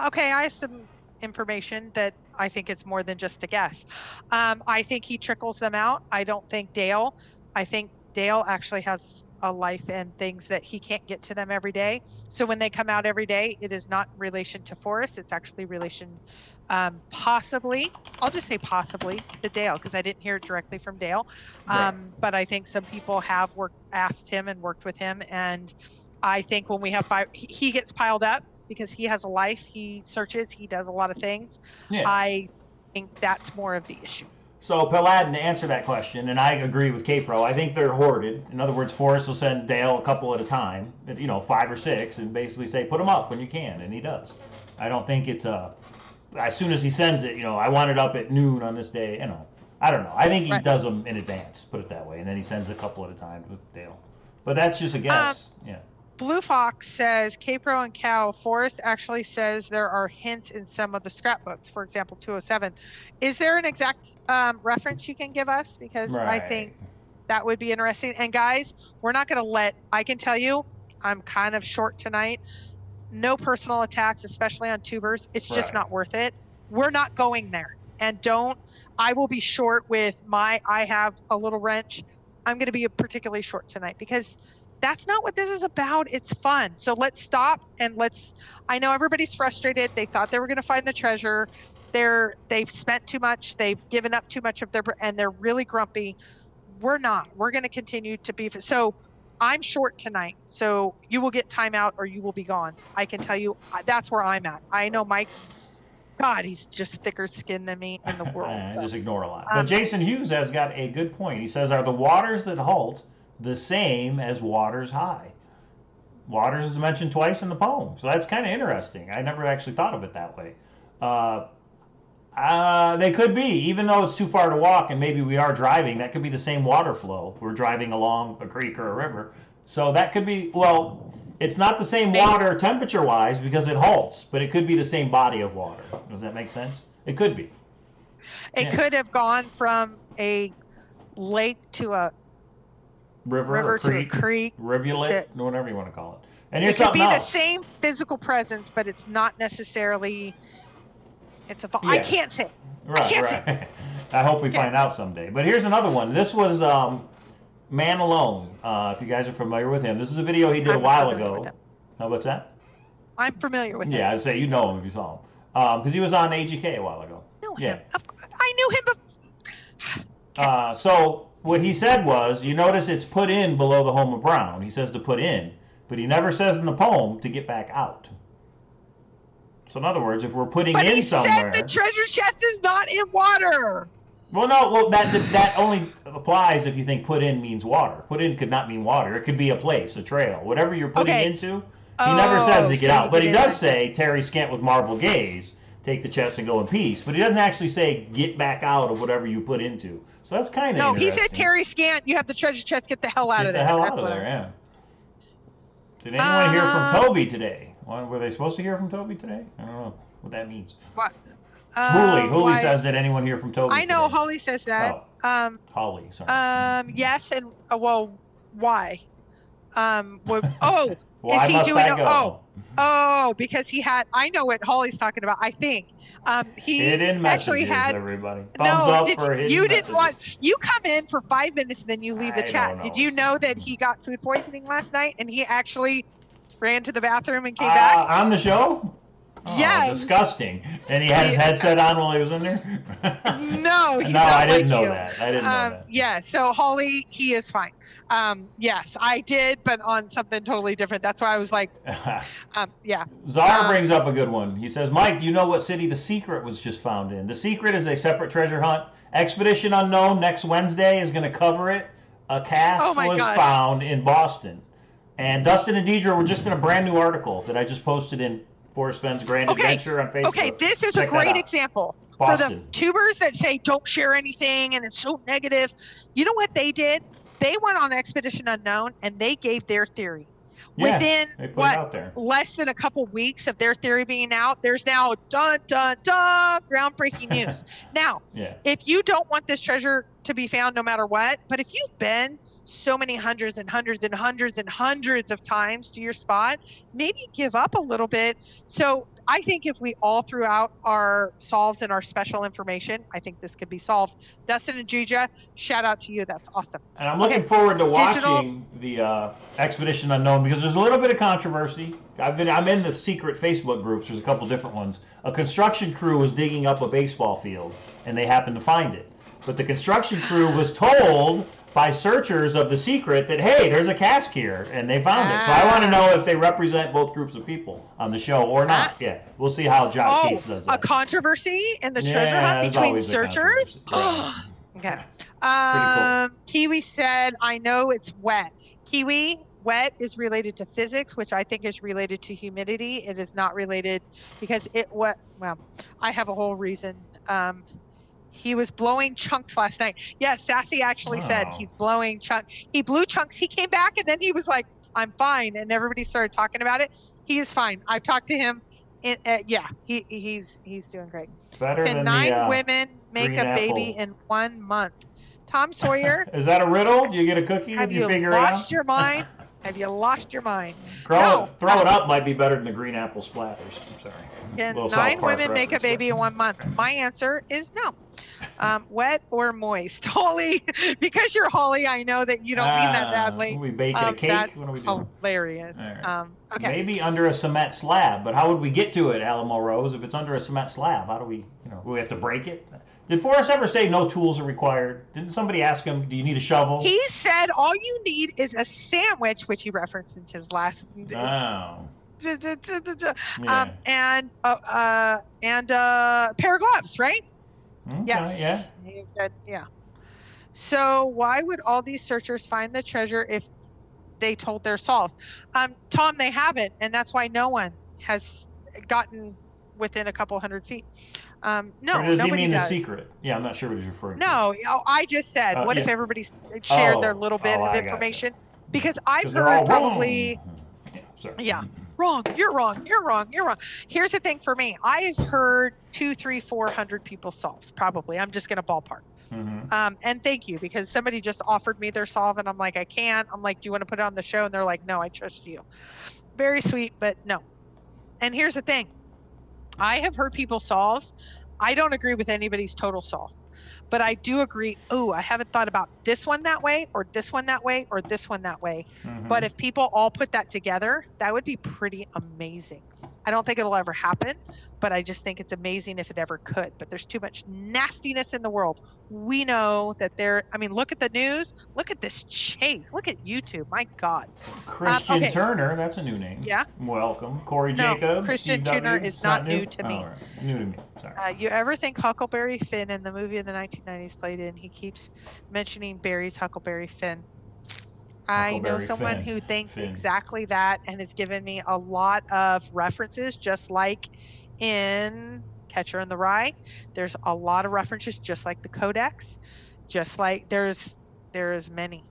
Okay, I have some information that I think it's more than just a guess. I think he trickles them out. I think Dale actually has a life and things that he can't get to them every day. So when they come out every day, it is not relation to Forrest. It's actually relation possibly, I'll just say possibly, to Dale, because I didn't hear it directly from Dale. But I think some people have asked him and worked with him, and I think when we have he gets piled up because he has a life, he searches, he does a lot of things. I think that's more of the issue. So Paladin, to answer that question, and I agree with K-Pro, I think they're hoarded. In other words, Forrest will send Dale a couple at a time, 5 or 6, and basically say, put them up when you can, and he does. I don't think it's as soon as he sends it, I want it up at noon on this day, I don't know. I think he does them in advance, put it that way, and then he sends a couple at a time with Dale. But that's just a guess, Blue Fox says, K-Pro and Cow, Forrest actually says there are hints in some of the scrapbooks, for example, 207. Is there an exact reference you can give us? Because I think that would be interesting. And guys, we're not going to I can tell you, I'm kind of short tonight. No personal attacks, especially on tubers. It's just not worth it. We're not going there. And I will be short with I have a little wrench. I'm going to be particularly short tonight because that's not what this is about. It's fun. So let's stop and I know everybody's frustrated. They thought they were going to find the treasure. They've spent too much. They've given up too much of and they're really grumpy. We're not. We're going to continue to be. So I'm short tonight. So you will get timeout or you will be gone. I can tell you that's where I'm at. I know Mike's God, he's just thicker skinned than me in the world. I just ignore a lot. But Jason Hughes has got a good point. He says, are the waters that halt the same as waters high? Waters is mentioned twice in the poem, so that's kind of interesting. I never actually thought of it that way. They could be, even though it's too far to walk and maybe we are driving, that could be the same water flow. We're driving along a creek or a river. So that could be, well, it's not the same water temperature-wise because it halts, but it could be the same body of water. Does that make sense? It could be. It could have gone from a lake to a river to a creek, rivulet, whatever you want to call it. And it could be the same physical presence, but it's not necessarily. It's a. Yeah. I can't say. Right, I can't say. I hope we find out someday. But here's another one. This was Man Alone. If you guys are familiar with him, this is a video he did a while ago. What's that? I'm familiar with him. Yeah, I'd say you know him if you saw him, because he was on AGK a while ago. Know him. I knew him. So what he said was, you notice it's put in below the home of Brown. He says to put in, but he never says in the poem to get back out. So in other words, if we're putting in somewhere, said the treasure chest is not in water. Well, no, well that only applies if you think put in means water. Put in could not mean water. It could be a place, a trail, whatever you're putting into. He never says to get out, but he does say, Terry Scant with marble gaze, take the chest and go in peace. But he doesn't actually say get back out of whatever you put into. So that's kind of interesting. He said Terry Scant, you have the treasure chest, get the hell out of there. Get the hell out of there, yeah. Did anyone hear from Toby today? Were they supposed to hear from Toby today? I don't know what that means. What? Hooley says, did anyone hear from Toby I know today? Holly says that. Holly, sorry. Yes, and well, why? Why is he must doing that go? Because he had. I know what Holly's talking about. I think he hidden actually had everybody. Thumbs up for hidden you messages. didn't want. You come in for 5 minutes and then you leave the chat. Did you know that he got food poisoning last night and he actually ran to the bathroom and came back on the show? Oh, yeah, disgusting. And he had his headset on while he was in there? No, I didn't know that. I didn't know that. Yeah, so Holly, he is fine. Yes, I did, but on something totally different. That's why I was like, yeah. Czar brings up a good one. He says, Mike, do you know what city The Secret was just found in? The Secret is a separate treasure hunt. Expedition Unknown next Wednesday is going to cover it. A cast was found in Boston. And Dustin and Deidre were just in a brand new article that I just posted in Forrest Fenn's Grand Adventure on Facebook. Okay, this is a great example. Boston. For the tubers that say don't share anything and it's so negative, you know what they did? They went on Expedition Unknown and they gave their theory. Yeah, within less than a couple weeks of their theory being out, there's now groundbreaking news. Now, if you don't want this treasure to be found no matter what, but if you've been so many hundreds and hundreds and hundreds and hundreds of times to your spot, maybe give up a little bit. So I think if we all threw out our solves and our special information, I think this could be solved. Dustin and Juja, shout out to you. That's awesome. And I'm looking forward to watching the Expedition Unknown because there's a little bit of controversy. I'm in the secret Facebook groups. There's a couple different ones. A construction crew was digging up a baseball field and they happened to find it. But the construction crew was told by searchers of The Secret that, hey, there's a cask here, and they found it. So I want to know if they represent both groups of people on the show or not. Yeah, we'll see how Josh Cates does that. A controversy in the treasure hunt between searchers? Okay. Cool. Kiwi said, I know it's wet. Kiwi, wet is related to physics, which I think is related to humidity. It is not related because well, I have a whole reason. He was blowing chunks last night. Yeah, Sassy actually said he's blowing chunks. He blew chunks. He came back and then he was like, I'm fine. And everybody started talking about it. He is fine. I've talked to him. He's doing great. Better Can than 9 women make a baby in 1 month? Tom Sawyer. Is that a riddle? Do you get a cookie if you figure it out? Have you lost your mind? Have you lost your mind? Throw it up might be better than the green apple splatters. I'm sorry. Can 9 women make a baby in 1 month? My answer is no. Wet or moist? Holly, because you're Holly, I know that you don't mean that badly. Are we baking a cake? That's what are we doing? Hilarious. Right. Okay. Maybe under a cement slab, but how would we get to it, Alamo Rose, if it's under a cement slab? How do we, we have to break it? Did Forrest ever say no tools are required? Didn't somebody ask him, do you need a shovel? He said all you need is a sandwich, which he referenced in his last Yeah. And a pair of gloves, right? Okay, Yes. yeah. You said, yeah. So why would all these searchers find the treasure if they told their solves? Tom, they haven't, and that's why no one has gotten within a couple hundred feet. Or No, does he nobody mean the does. secret? Yeah, I'm not sure what he's referring to. No, I just said, what if Yeah. everybody shared their little bit Oh, of I gotcha. information? Because I've Because they're all heard wrong. probably, Yeah, sorry. yeah, wrong, you're wrong, you're wrong, you're wrong. Here's the thing for me. I've heard 200, 300, 400 people solves, probably. I'm just going to ballpark. And thank you, because somebody just offered me their solve and I'm like, I can't. I'm like, do you want to put it on the show? And they're like, no, I trust you. Very sweet, but no. And here's the thing. I have heard people solve. I don't agree with anybody's total solve, but I do agree. Oh, I haven't thought about this one that way, or this one that way, or this one that way. But if people all put that together, that would be pretty amazing. I don't think it'll ever happen, but I just think it's amazing if it ever could. But there's too much nastiness in the world. We know that look at the news. Look at this chase. Look at YouTube. My God. Christian Okay. Turner, that's a new name. Yeah. Welcome. Corey No, Jacobs. Christian Steve Turner W. is not new to me. Oh, right. New to me. Sorry. You ever think Huckleberry Finn in the movie in the 1990s played in? He keeps mentioning Barry's Huckleberry Finn. I know someone who thinks exactly that and has given me a lot of references, just like in Catcher in the Rye. There's a lot of references, just like the Codex, just like there is many.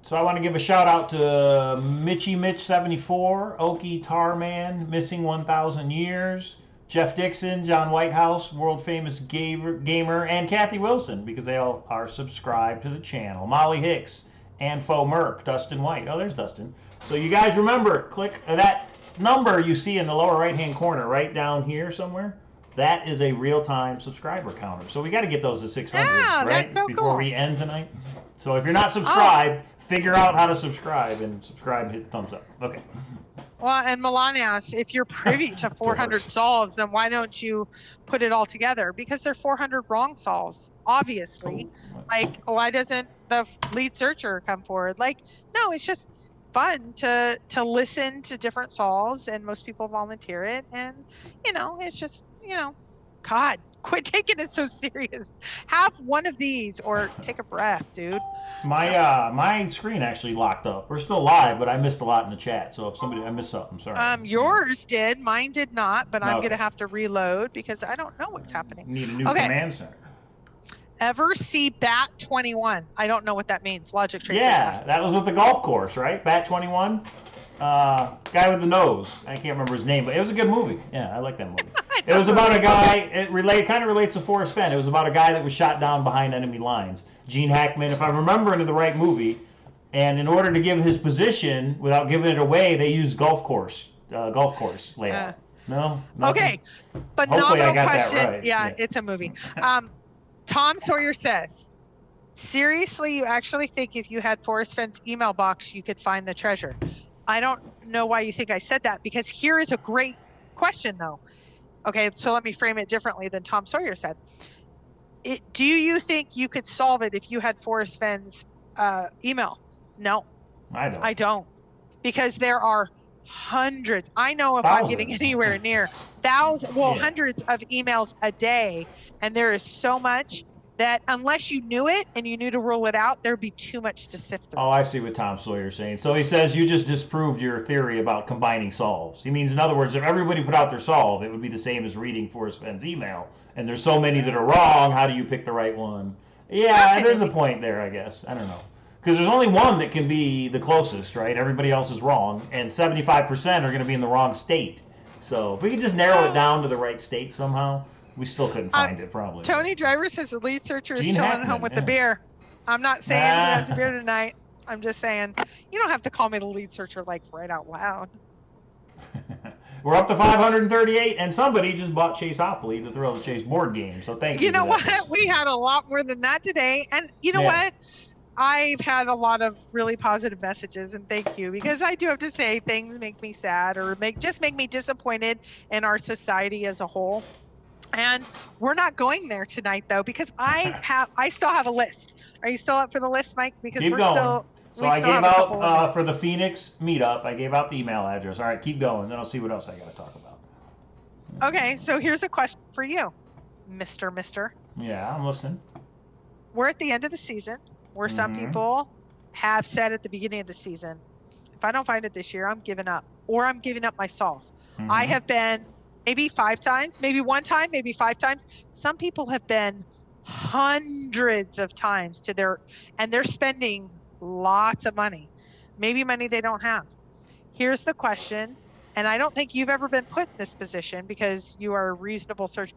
So I want to give a shout out to Mitchy Mitch 74, Okie Tarman, Missing 1,000 Years, Jeff Dixon, John Whitehouse, world famous gamer, and Kathy Wilson, because they all are subscribed to the channel. Molly Hicks and Faux Merc, Dustin White. Oh, there's Dustin. So you guys remember, click that number you see in the lower right hand corner, right down here somewhere. That is a real-time subscriber counter. So we got to get those to 600, yeah, right? That's so Before cool. we end tonight. So if you're not subscribed, figure out how to subscribe and hit the thumbs up. Okay. Well, and Melanias, if you're privy to 400 solves, then why don't you put it all together? Because there are 400 wrong solves, obviously. Like, why doesn't the lead searcher come forward? Like, no, it's just fun to listen to different solves, and most people volunteer it. And, it's just, God, quit taking it so serious. Have one of these or take a breath, dude. My screen actually locked up. We're still live, but I missed a lot in the chat. So if I missed something, sorry. Yours did, mine did not, but I'm gonna have to reload because I don't know what's happening. Need a new command center. Ever see Bat 21? I don't know what that means. Logic Tracer. Yeah, that was with the golf course, right? Bat 21. Guy with the nose. I can't remember his name, but it was a good movie. Yeah, I like that movie. It was about a guy. It kind of relates to Forrest Fenn. It was about a guy that was shot down behind enemy lines. Gene Hackman, if I remember into the right movie, and in order to give his position without giving it away, they used golf course layout. No. Nothing? Okay. Phenomenal question. Right. Yeah, it's a movie. Tom Sawyer says, seriously, you actually think if you had Forrest Fenn's email box, you could find the treasure? I don't know why you think I said that, because here is a great question, though. Okay, so let me frame it differently than Tom Sawyer said. Do you think you could solve it if you had Forrest Fenn's email? No. I don't. Because there are hundreds. I know if I'm getting anywhere near hundreds of emails a day, and there is so much that unless you knew it and you knew to rule it out, there'd be too much to sift through. Oh, I see what Tom Sawyer's saying. So he says you just disproved your theory about combining solves. He means, in other words, if everybody put out their solve, it would be the same as reading Forrest Fenn's email. And there's so many that are wrong, how do you pick the right one? Yeah, there's a point there, I guess. I don't know. Because there's only one that can be the closest, right? Everybody else is wrong, and 75% are going to be in the wrong state. So if we could just narrow it down to the right state somehow, we still couldn't find it, probably. Tony Driver says the lead searcher is chilling at home with the beer. I'm not saying he has a beer tonight. I'm just saying, you don't have to call me the lead searcher, like, right out loud. We're up to 538, and somebody just bought Chase Hopley to throw the Chase board game, so thank you. You know what? We had a lot more than that today, and you know what? I've had a lot of really positive messages, and thank you, because I do have to say things make me sad or make me disappointed in our society as a whole. And we're not going there tonight, though, because I still have a list. Are you still up for the list, Mike? Because Keep going. So We I still gave have a couple of out minutes. for the Phoenix meetup. I gave out the email address. All right, keep going. Then I'll see what else I got to talk about. Okay, so here's a question for you, Mister. Yeah, I'm listening. We're at the end of the season, where some people have said at the beginning of the season, if I don't find it this year, I'm giving up, or I'm giving up my solve. I have been maybe 5 times, maybe 1 time, maybe 5 times. Some people have been hundreds of times and they're spending lots of money, maybe money they don't have. Here's the question, and I don't think you've ever been put in this position because you are a reasonable search.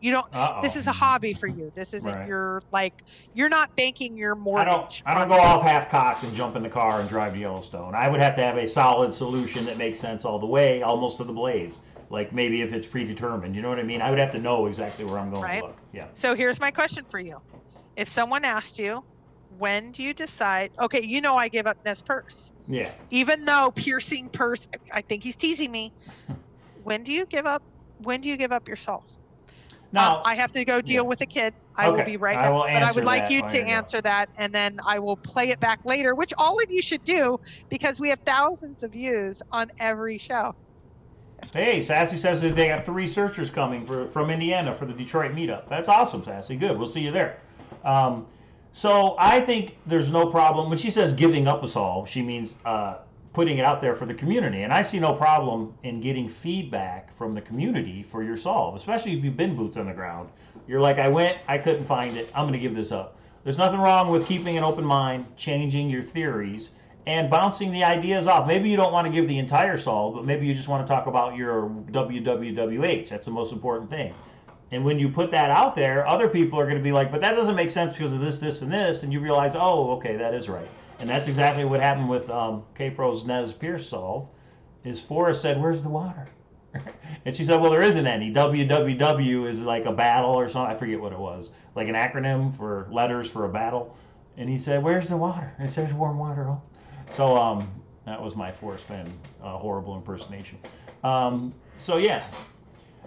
This is a hobby for you. This isn't Right. you're not banking your mortgage I don't on go this. off half cocked and jump in the car and drive to Yellowstone. I would have to have a solid solution that makes sense all the way, almost to the blaze. Like maybe if it's predetermined, you know what I mean? I would have to know exactly where I'm going Right. to look. Yeah. So here's my question for you. If someone asked you, when do you decide, okay, I give up Nez Perce. Yeah. Even though piercing purse, I think he's teasing me. When do you give up yourself? Now, I have to go deal with a kid. I will okay, be right I back. will But I would answer like that you while to you're going. answer that, and then I will play it back later, which all of you should do because we have thousands of views on every show. Hey, Sassy says that they have 3 searchers coming from Indiana for the Detroit meetup. That's awesome, Sassy. Good. We'll see you there. So I think there's no problem. When she says giving up a solve, she means putting it out there for the community. And I see no problem in getting feedback from the community for your solve, especially if you've been boots on the ground. You're like, I couldn't find it. I'm going to give this up. There's nothing wrong with keeping an open mind, changing your theories, and bouncing the ideas off. Maybe you don't want to give the entire solve, but maybe you just want to talk about your WWWH. That's the most important thing. And when you put that out there, other people are going to be like, but that doesn't make sense because of this, this, and this. And you realize, oh, okay, that is right. And that's exactly what happened with K-Pro's Nez Pierce solve. Is Forrest said, where's the water? And she said, well, there isn't any. WWW is like a battle or something. I forget what it was. Like an acronym for letters for a battle. And he said, where's the water? And it says warm water. Oh. So that was my Forrest Fenn horrible impersonation. So yeah.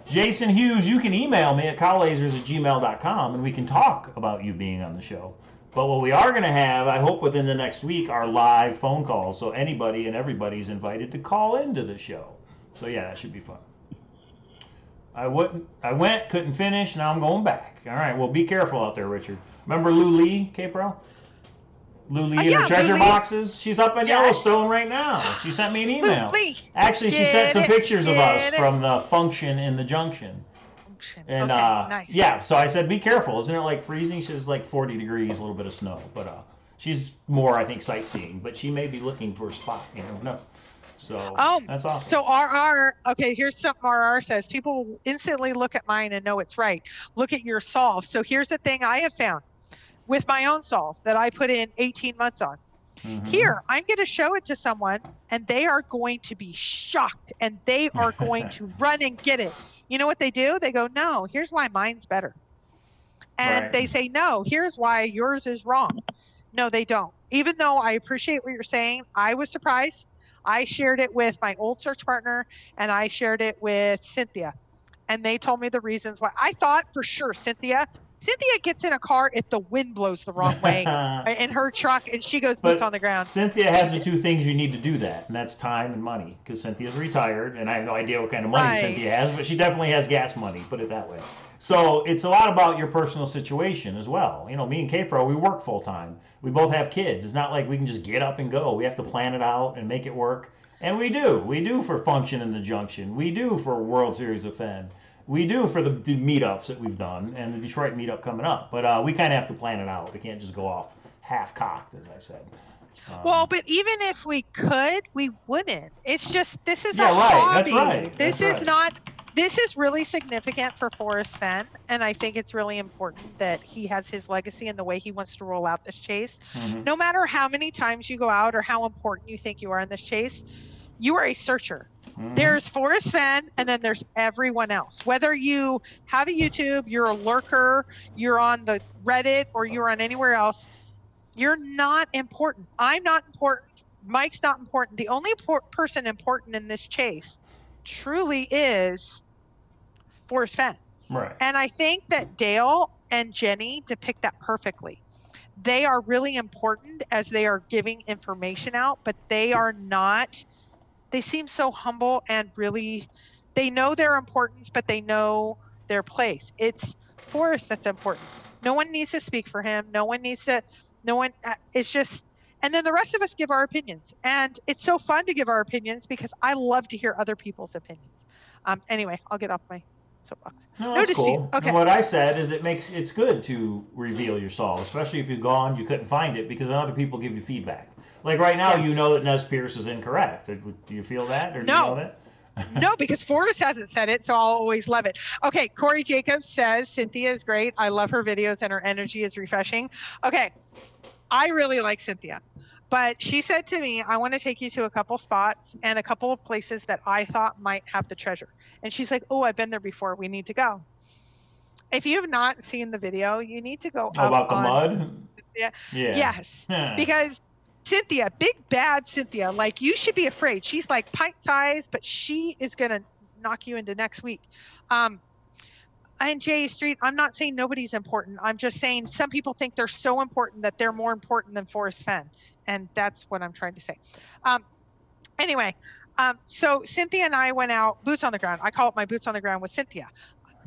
Jason Hughes, you can email me at cowlazars@gmail.com and we can talk about you being on the show. But what we are going to have, I hope within the next week, are live phone calls. So anybody and everybody's invited to call into the show. So yeah, that should be fun. I went, couldn't finish, now I'm going back. All right, well, be careful out there, Richard. Remember Lou Lee, K-Pro? Lou Lee and her treasure boxes? She's up in Yellowstone right now. She sent me an email. Actually, she sent some pictures of us from the function in the junction. And nice. Yeah, so I said, be careful. Isn't it like freezing? She's like 40 degrees, a little bit of snow. But she's more, I think, sightseeing. But she may be looking for a spot. You never know. So that's awesome. So here's something RR says. People will instantly look at mine and know it's right. Look at your solve. So here's the thing I have found with my own solve that I put in 18 months on. Here, I'm going to show it to someone and they are going to be shocked and they are going to run and get it. You know what they do? They go, no, here's why mine's better. And they say, no, here's why yours is wrong. No, they don't. Even though I appreciate what you're saying, I was surprised. I shared it with my old search partner and I shared it with Cynthia. And they told me the reasons why. I thought for sure Cynthia gets in a car if the wind blows the wrong way in her truck and she goes boots on the ground. Cynthia has the 2 things you need to do that, and that's time and money, because Cynthia's retired, and I have no idea what kind of money Cynthia has, but she definitely has gas money, put it that way. So it's a lot about your personal situation as well. You know, me and K-Pro, we work full time. We both have kids. It's not like we can just get up and go. We have to plan it out and make it work. And we do. We do for Function in the Junction. We do for World Series of Fenn. We do for the meetups that we've done and the Detroit meetup coming up. But we kind of have to plan it out. We can't just go off half-cocked, as I said. Well, but even if we could, we wouldn't. It's just, this is a hobby. That's right. This is not, this is really significant for Forrest Fenn. And I think it's really important that he has his legacy and the way he wants to roll out this chase. No matter how many times you go out or how important you think you are in this chase, you are a searcher. There's Forrest Fenn, and then there's everyone else. Whether you have a YouTube, you're a lurker, you're on the Reddit, or you're on anywhere else, you're not important. I'm not important. Mike's not important. The only person important in this chase truly is Forrest Fenn. Right. And I think that Dale and Jenny depict that perfectly. they are really important as they are giving information out, but they are not, they seem so humble and really, they know their importance, but they know their place. It's Forrest that's important. No one needs to speak for him. No one needs to, no one, it's just, and then the rest of us give our opinions. And it's so fun to give our opinions because I love to hear other people's opinions. Anyway, I'll get off my soapbox. No, No that's dispute. cool. And Okay. what I said is it's good to reveal your solve, especially if you've gone, you couldn't find it, because then other people give you feedback. Like right now, Yeah. you know that Nez Pierce is incorrect. Do you feel that, or do you know No, that? no, because Forrest hasn't said it, so I'll always love it. Okay, Corey Jacobs says Cynthia is great. I love her videos and her energy is refreshing. Okay, I really like Cynthia, but she said to me, I want to take you to a couple spots and a couple of places that I thought might have the treasure. And she's like, oh, I've been there before. We need to go. If you have not seen the video, you need to go Oh, up about the on, mud? yeah, Yeah. yes, because Cynthia, big bad Cynthia, like you should be afraid. She's like pint size, but she is going to knock you into next week. And J Street, I'm not saying nobody's important. I'm just saying some people think they're so important that they're more important than Forrest Fenn. And that's what I'm trying to say. Anyway, so Cynthia and I went out, boots on the ground. I call it my boots on the ground with Cynthia.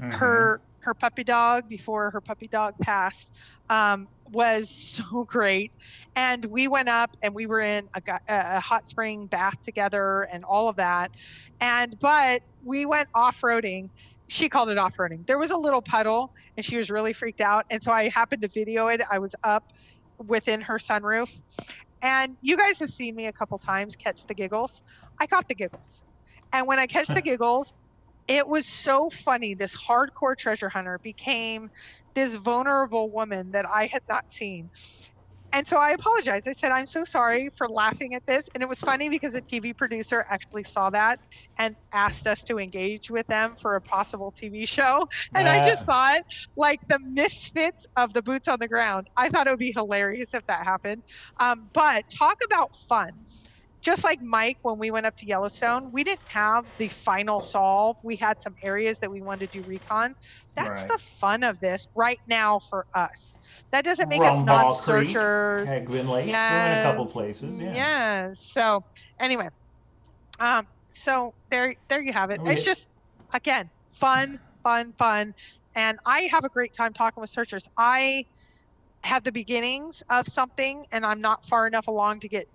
Mm-hmm. Her puppy dog, before her puppy dog passed, was so great. And we went up and we were in a hot spring bath together and all of that. But we went off-roading. She called it off-roading. There was a little puddle and she was really freaked out. And so I happened to video it. I was up within her sunroof. And you guys have seen me a couple times catch the giggles. I caught the giggles. And when I catch the giggles, it was so funny. This hardcore treasure hunter became this vulnerable woman that I had not seen. And so I apologized. I said, I'm so sorry for laughing at this. And it was funny because a TV producer actually saw that and asked us to engage with them for a possible TV show. And I just thought, like, the misfits of the boots on the ground. I thought it would be hilarious if that happened. But talk about fun. Just like Mike, when we went up to Yellowstone, we didn't have the final solve. We had some areas that we wanted to do recon. That's Right. the fun of this right now for us. That doesn't make us Rumball non-searchers. Creek, Hegwin Lake. Yes. We went a couple places. Yeah. Yes. So anyway, so there you have it. It's just, again, fun. And I have a great time talking with searchers. I have the beginnings of something and I'm not far enough along to get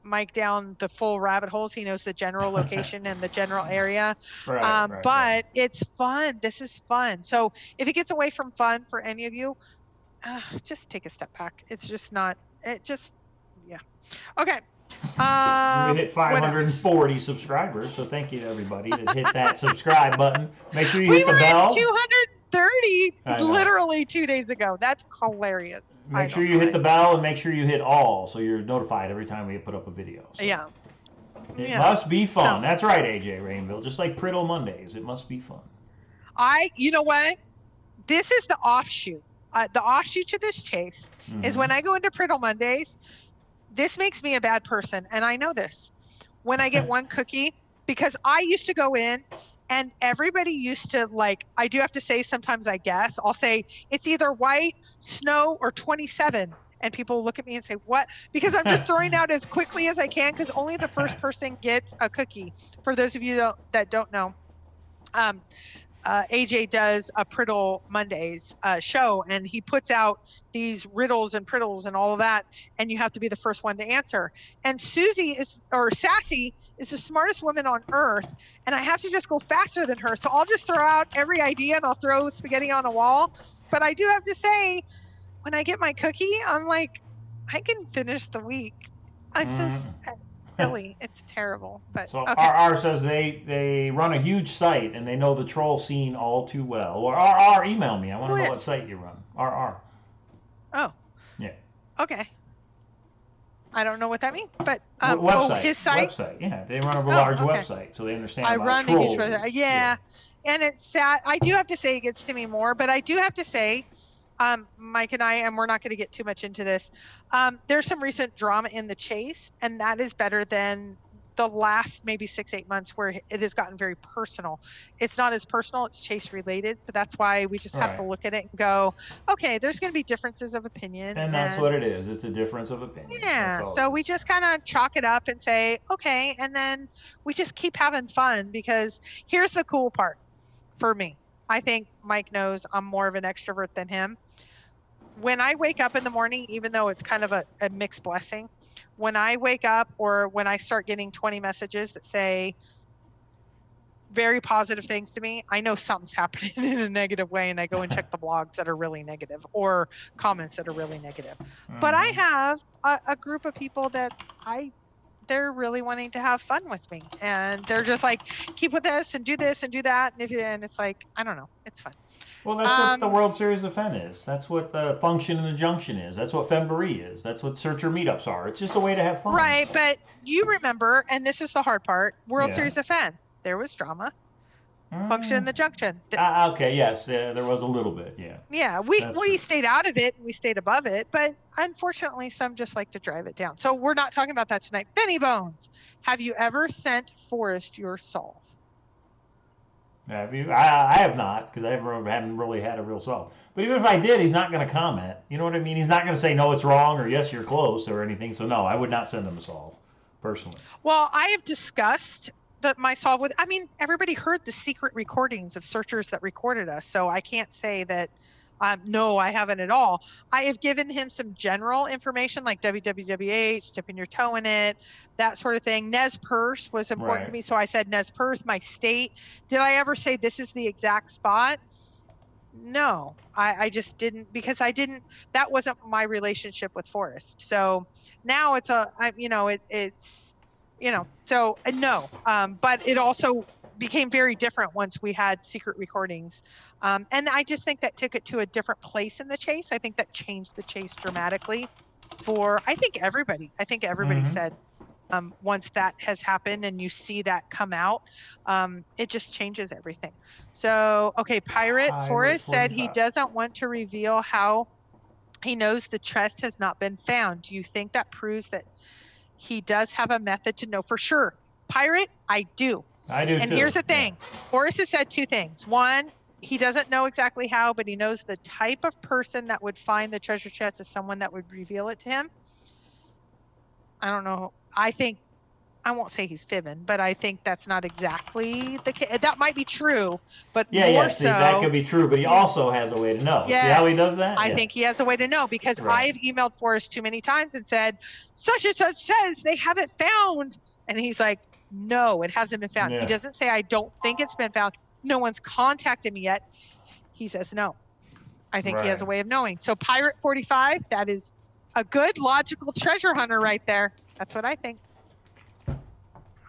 Mike down the full rabbit holes. He knows the general location and the general area. But it's fun. This is fun. So if it gets away from fun for any of you, just take a step back. It's just not, yeah. Okay. We hit 540 subscribers, so thank you to everybody that hit that subscribe button. Make sure you hit the bell. We were at 230 literally 2 days ago. That's hilarious. Make sure you hit the bell and make sure you hit all so you're notified every time we put up a video. So yeah. It must be fun. That's right, AJ Rainville. Just like Priddle Mondays, it must be fun. You know what? This is the offshoot. The offshoot to this chase is when I go into Priddle Mondays, this makes me a bad person. And I know this. When I get one cookie, because I used to go in and everybody used to, like, I do have to say sometimes I guess, I'll say it's either white, snow, or 27. And people look at me and say, what? Because I'm just throwing out as quickly as I can because only the first person gets a cookie. For those of you that don't know, AJ does a Priddle Mondays show, and he puts out these riddles and priddles and all of that, and you have to be the first one to answer. And Sassy is the smartest woman on earth, and I have to just go faster than her. So I'll just throw out every idea and I'll throw spaghetti on a wall. But I do have to say, when I get my cookie, I'm like, I can finish the week. I'm so silly. It's terrible. But so okay. RR says they run a huge site and they know the troll scene all too well. Or RR, email me. I want to know what site you run. RR. Oh. Yeah. Okay. I don't know what that means, but website. His site. Website. Yeah, they run a large website, so they understand about trolls. I run a huge website. And it's sad. I do have to say it gets to me more, but I do have to say, Mike and I, and we're not going to get too much into this. There's some recent drama in the chase, and that is better than the last maybe 6-8 months where it has gotten very personal. It's not as personal, it's chase related. So that's why we just have to look at it and go, okay, there's going to be differences of opinion. And that's what it is. It's a difference of opinion. Yeah. So we just kind of chalk it up and say, okay. And then we just keep having fun, because here's the cool part for me. I think Mike knows I'm more of an extrovert than him. When I wake up in the morning, even though it's kind of a mixed blessing, when I wake up or when I start getting 20 messages that say very positive things to me, I know something's happening in a negative way, and I go and check the blogs that are really negative or comments that are really negative. But I have a group of people that they're really wanting to have fun with me, and they're just like, keep with this and do this and do that. And it's like, I don't know, it's fun. Well, that's what the World Series of Fenn is. That's what the function and the junction is. That's what Femboree is. That's what searcher meetups are. It's just a way to have fun. Right, but you remember, and this is the hard part, World Series of Fenn, there was drama. Function and the junction. Okay, yes, there was a little bit, yeah. Yeah, we stayed out of it and we stayed above it, but unfortunately some just like to drive it down. So we're not talking about that tonight. Benny Bones, have you ever sent Forrest your solve? Have you? I have not, because I haven't really had a real solve. But even if I did, he's not going to comment. You know what I mean? He's not going to say, no, it's wrong, or yes, you're close, or anything. So no, I would not send him a solve, personally. Well, I have discussed my solve with, everybody heard the secret recordings of searchers that recorded us. So I can't say that, no, I haven't at all. I have given him some general information like WWWH, dipping your toe in it, that sort of thing. Nez Perce was important to me. So I said Nez Perce, my state. Did I ever say this is the exact spot? No, I just didn't, because that wasn't my relationship with Forrest. So now it's so no, but it also became very different once we had secret recordings. And I just think that took it to a different place in the chase. I think that changed the chase dramatically for, everybody. Said, once that has happened and you see that come out, it just changes everything. So, okay, Pirate Forrest said he doesn't want to reveal how he knows the chest has not been found. Do you think that proves that he does have a method to know for sure? Pirate, I do. I do, and too. Here's the thing. Forrest has said two things. One, he doesn't know exactly how, but he knows the type of person that would find the treasure chest is someone that would reveal it to him. I don't know. I won't say he's fibbing, but I think that's not exactly the case. That might be true, but see, that could be true, but he also has a way to know. Yes, see how he does that? I think he has a way to know, because I've emailed Forrest too many times and said, such and such says they haven't found. And he's like, no, it hasn't been found. He doesn't say, I don't think it's been found. No one's contacted me yet. He says no. I think he has a way of knowing. So Pirate 45, that is a good logical treasure hunter right there. That's what I think.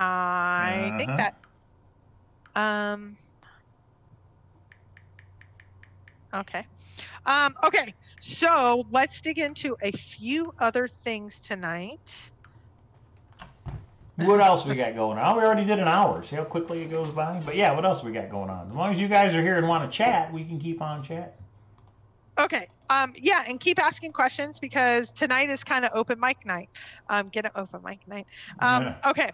I think that. Okay. Okay. So let's dig into a few other things tonight. What else we got going on? We already did an hour. See how quickly it goes by? But yeah, what else we got going on? As long as you guys are here and want to chat, we can keep on chatting. Okay. Yeah, and keep asking questions, because tonight is kind of open mic night. Get an open mic night. Okay.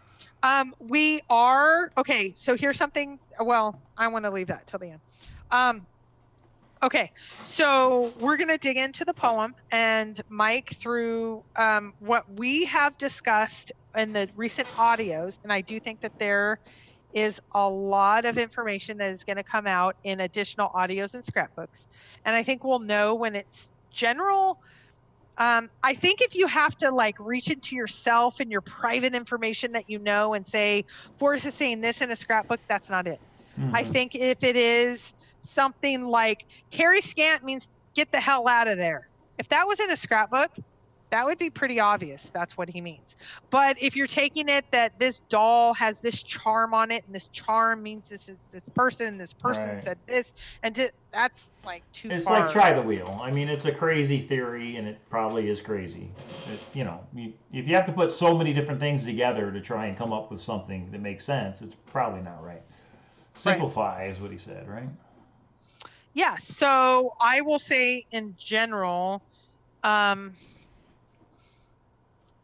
We are, okay, so here's something, well, I want to leave that till the end. Okay, so we're going to dig into the poem, and Mike, through what we have discussed in the recent audios, and I do think that there is a lot of information that is going to come out in additional audios and scrapbooks. And I think we'll know when it's general. I think if you have to like reach into yourself and your private information that you know and say, Forrest is saying this in a scrapbook, that's not it. Mm-hmm. I think if it is something like Terry Scant means get the hell out of there. If that was in a scrapbook, that would be pretty obvious. That's what he means. But if you're taking it that this doll has this charm on it, and this charm means this is this person, and this person said this, and that's like too far. It's like try the wheel. I mean, it's a crazy theory, and it probably is crazy. If you have to put so many different things together to try and come up with something that makes sense, it's probably not right. Simplify is what he said, right? Yeah. So I will say in general,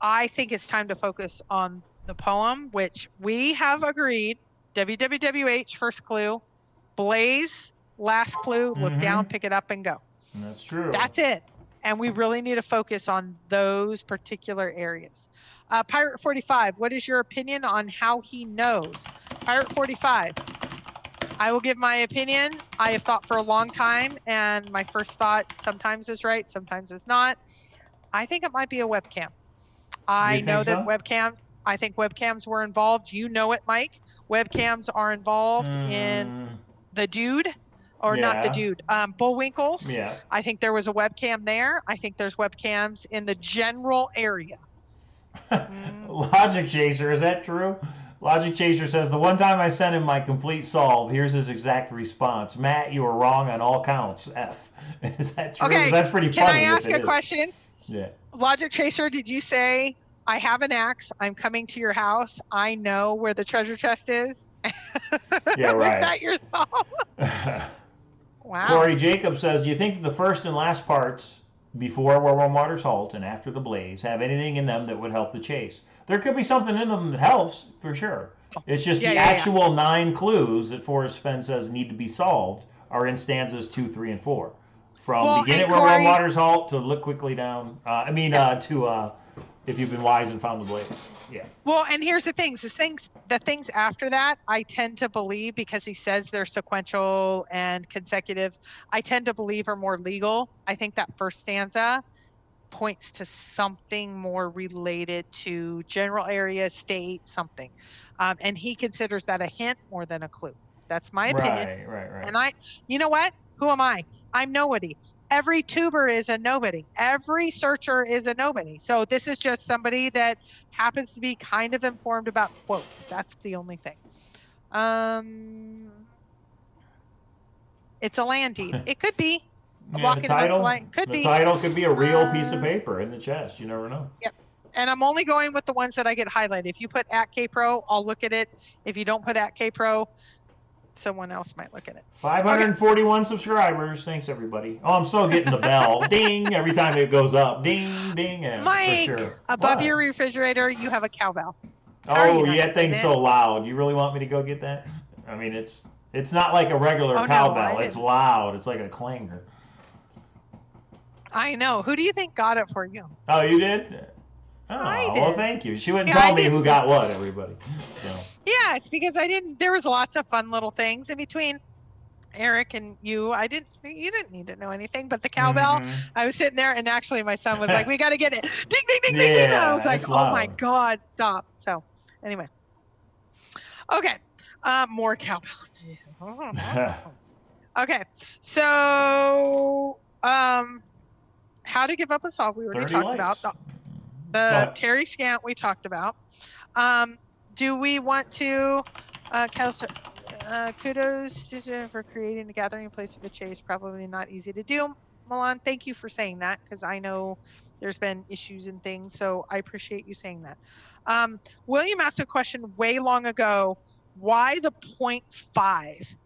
I think it's time to focus on the poem, which we have agreed, WWWH, first clue, Blaze, last clue, look down, pick it up, and go. That's true. That's it. And we really need to focus on those particular areas. Pirate 45, what is your opinion on how he knows? Pirate 45, I will give my opinion. I have thought for a long time, and my first thought sometimes is right, sometimes is not. I think it might be a webcam. I know that I think webcams were involved. You know it, Mike. Webcams are involved in the dude, or not the dude, Bullwinkles. Yeah. I think there was a webcam there. I think there's webcams in the general area. Logic Chaser, is that true? Logic Chaser says, the one time I sent him my complete solve, here's his exact response. Matt, you were wrong on all counts. F. Is that true? Okay. That's pretty funny. Can I ask a question? Yeah. Logic Chaser, did you say, I have an axe, I'm coming to your house, I know where the treasure chest is? Yeah, right. Was that your solve? Wow. Corey Jacob says, do you think the first and last parts, before Where Warm Waters Halt and after the Blaze, have anything in them that would help the chase? There could be something in them that helps, for sure. It's just the actual 9 clues that Forrest Fenn says need to be solved are in stanzas 2, 3, and 4. From begin at Where Warm Waters Halt to look quickly down. To if you've been wise and found the Blaze. Yeah. Well, and here's the things. The things after that, I tend to believe, because he says they're sequential and consecutive, I tend to believe are more legal. I think that first stanza points to something more related to general area, state, something. And he considers that a hint more than a clue. That's my opinion. Right. And you know what? Who am I? I'm nobody. Every tuber is a nobody. Every searcher is a nobody. So this is just somebody that happens to be kind of informed about quotes. That's the only thing. It's a land deed. It could be. Yeah, the title could be a real piece of paper in the chest. You never know. Yep. And I'm only going with the ones that I get highlighted. If you put @KPro, I'll look at it. If you don't put @KPro, someone else might look at it. 541 subscribers. Thanks, everybody. Oh, I'm still getting the bell. Ding. Every time it goes up. Ding, ding. Yeah, Mike, for sure. Above your refrigerator, you have a cowbell. Oh, that thing's so loud. You really want me to go get that? I mean, it's not like a regular cowbell. It's loud. It's like a clanger. I know. Who do you think got it for you? Oh, you did? Oh, I did. Well, thank you. She wouldn't tell me who got what, everybody. So. Yeah, it's because there was lots of fun little things in between Eric and you. You didn't need to know anything, but the cowbell, I was sitting there and actually my son was like, we got to get it. Ding, ding, ding, ding, ding. I was like, oh my God, stop. So anyway. Okay. More cowbell. Okay. So, how to give up a solve. We already talked about the Terry Scant. We talked about. Do we want to? Kudos for creating a gathering place for the chase. Probably not easy to do. Milan, thank you for saying that, because I know there's been issues and things. So I appreciate you saying that. William asked a question way long ago. Why the 0.5?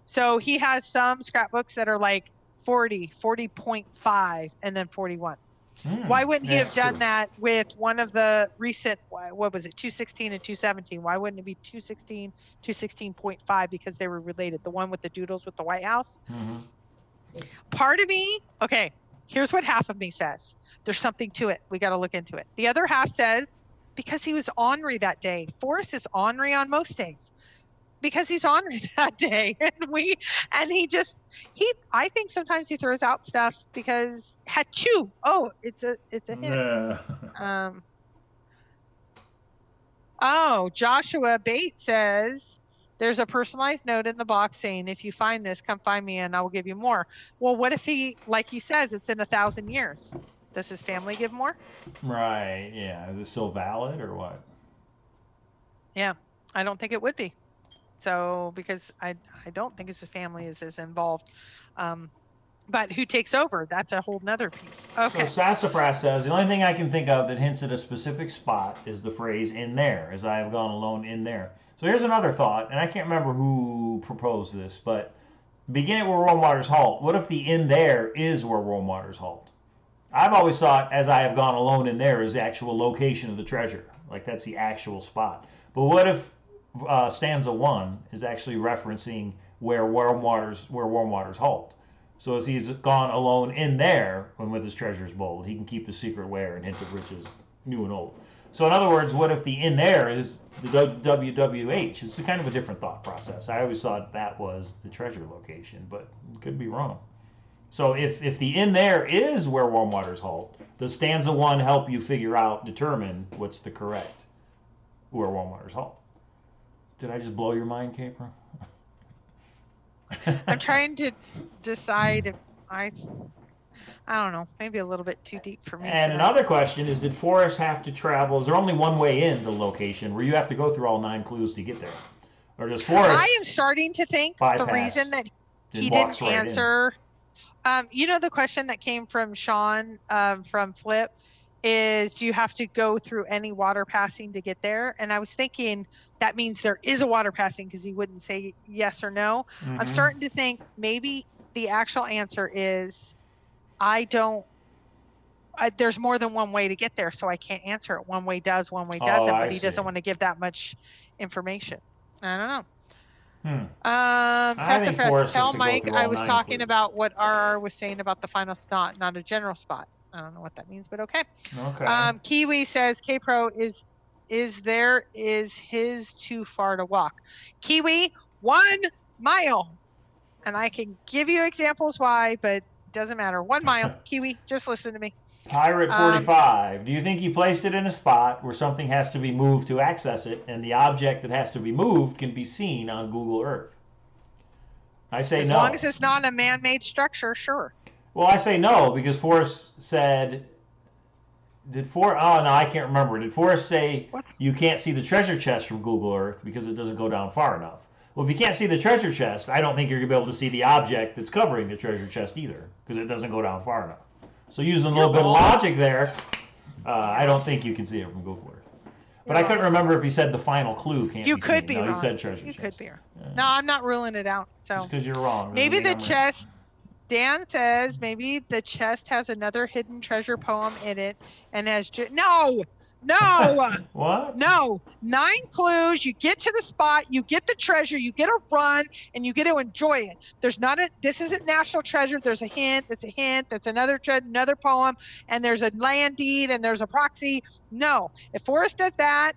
So he has some scrapbooks that are like 40, 40.5, and then 41. Why wouldn't he have done that with one of the recent, what was it, 216 and 217? Why wouldn't it be 216, 216.5, because they were related? The one with the doodles with the White House? Part of me, okay, here's what half of me says. There's something to it. We got to look into it. The other half says, because he was ornery that day. Forrest is ornery on most days. Because he's ornery that day. I think sometimes he throws out stuff because hachoo. Oh, it's a hit. Joshua Bates says there's a personalized note in the box saying, if you find this, come find me and I will give you more. Well, what if like he says, it's in 1,000 years? Does his family give more? Right, yeah. Is it still valid or what? Yeah, I don't think it would be. So, because I don't think his family is as involved. But who takes over? That's a whole nother piece. Okay. So Sassafras says, the only thing I can think of that hints at a specific spot is the phrase "in there," as I have gone alone in there. So here's another thought, and I can't remember who proposed this, but begin at Where Warm Waters Halt. What if the "in there" is Where Warm Waters Halt? I've always thought, as I have gone alone in there, is the actual location of the treasure. Like that's the actual spot. But what if stanza 1 is actually referencing where warm waters halt? So as he's gone alone in there, when with his treasures bold, he can keep his secret where and hint of riches new and old. So in other words, what if the in there is the WWH? It's a kind of a different thought process. I always thought that was the treasure location, but could be wrong. So if the in there is where warm waters halt, does stanza 1 help you determine what's the correct where warm waters halt? Did I just blow your mind, Capra? I'm trying to decide if I don't know, maybe a little bit too deep for me. And another question is, did Forrest have to travel? Is there only one way in the location where you have to go through all 9 clues to get there? Or does Forrest I am starting to think the reason that he didn't right answer, the question that came from Sean from Flip is, you have to go through any water passing to get there? And I was thinking that means there is a water passing because he wouldn't say yes or no. I'm starting to think maybe the actual answer is, there's more than one way to get there, so I can't answer it. One way does, one way doesn't, but he doesn't want to give that much information. I don't know. Sassafras, tell Mike I was talking about what RR was saying about the final spot, not a general spot. I don't know what that means, but okay. Kiwi says K-Pro is his too far to walk. Kiwi, 1 mile. And I can give you examples why, but doesn't matter. 1 mile. Kiwi, just listen to me. Pirate 45, do you think you placed it in a spot where something has to be moved to access it, and the object that has to be moved can be seen on Google Earth? I say no. As long as it's not a man-made structure, sure. Well, I say no, because Forrest said, I can't remember. Did Forrest say you can't see the treasure chest from Google Earth because it doesn't go down far enough? Well, if you can't see the treasure chest, I don't think you're going to be able to see the object that's covering the treasure chest either, because it doesn't go down far enough. So using a little bit of logic there, I don't think you can see it from Google Earth. But I couldn't remember if he said the final clue can't be seen. You could be wrong. No, he said treasure chest. You could be wrong. No, I'm not ruling it out. So just because you're wrong. Maybe the chest, Dan says, maybe the chest has another hidden treasure poem in it and has no. What? No. 9 clues. You get to the spot. You get the treasure. You get a run, and you get to enjoy it. This isn't national treasure. There's a hint. That's a hint. That's another poem, and there's a land deed, and there's a proxy. No. If Forrest does that,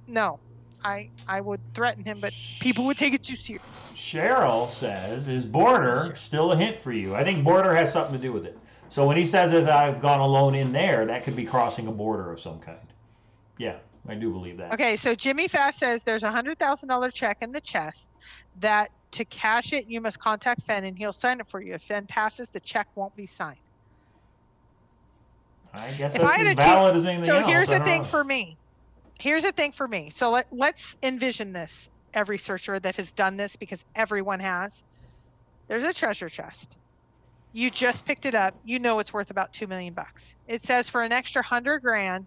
no. I would threaten him, but people would take it too serious. Cheryl says, is border still a hint for you? I think border has something to do with it. So when he says, as I've gone alone in there, that could be crossing a border of some kind. Yeah, I do believe that. Okay, so Jimmy Fast says there's a $100,000 check in the chest that to cash it, you must contact Fenn and he'll sign it for you. If Fenn passes, the check won't be signed. I guess that's as valid as anything else. So here's the thing for me. Here's the thing for me. So let's envision this. Every searcher that has done this, because everyone has. There's a treasure chest. You just picked it up. You know it's worth about $2 million. It says for an extra $100,000,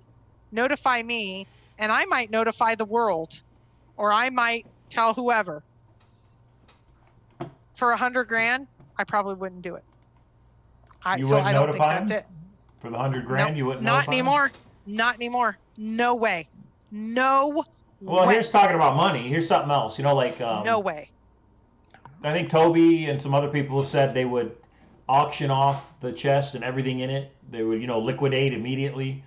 notify me, and I might notify the world, or I might tell whoever. For $100,000, I probably wouldn't do it. I don't think that's it. For the $100,000, you wouldn't notify him? Not anymore. No way. No Well, way. Here's talking about money. Here's something else. No way. I think Toby and some other people have said they would auction off the chest and everything in it. They would, liquidate immediately.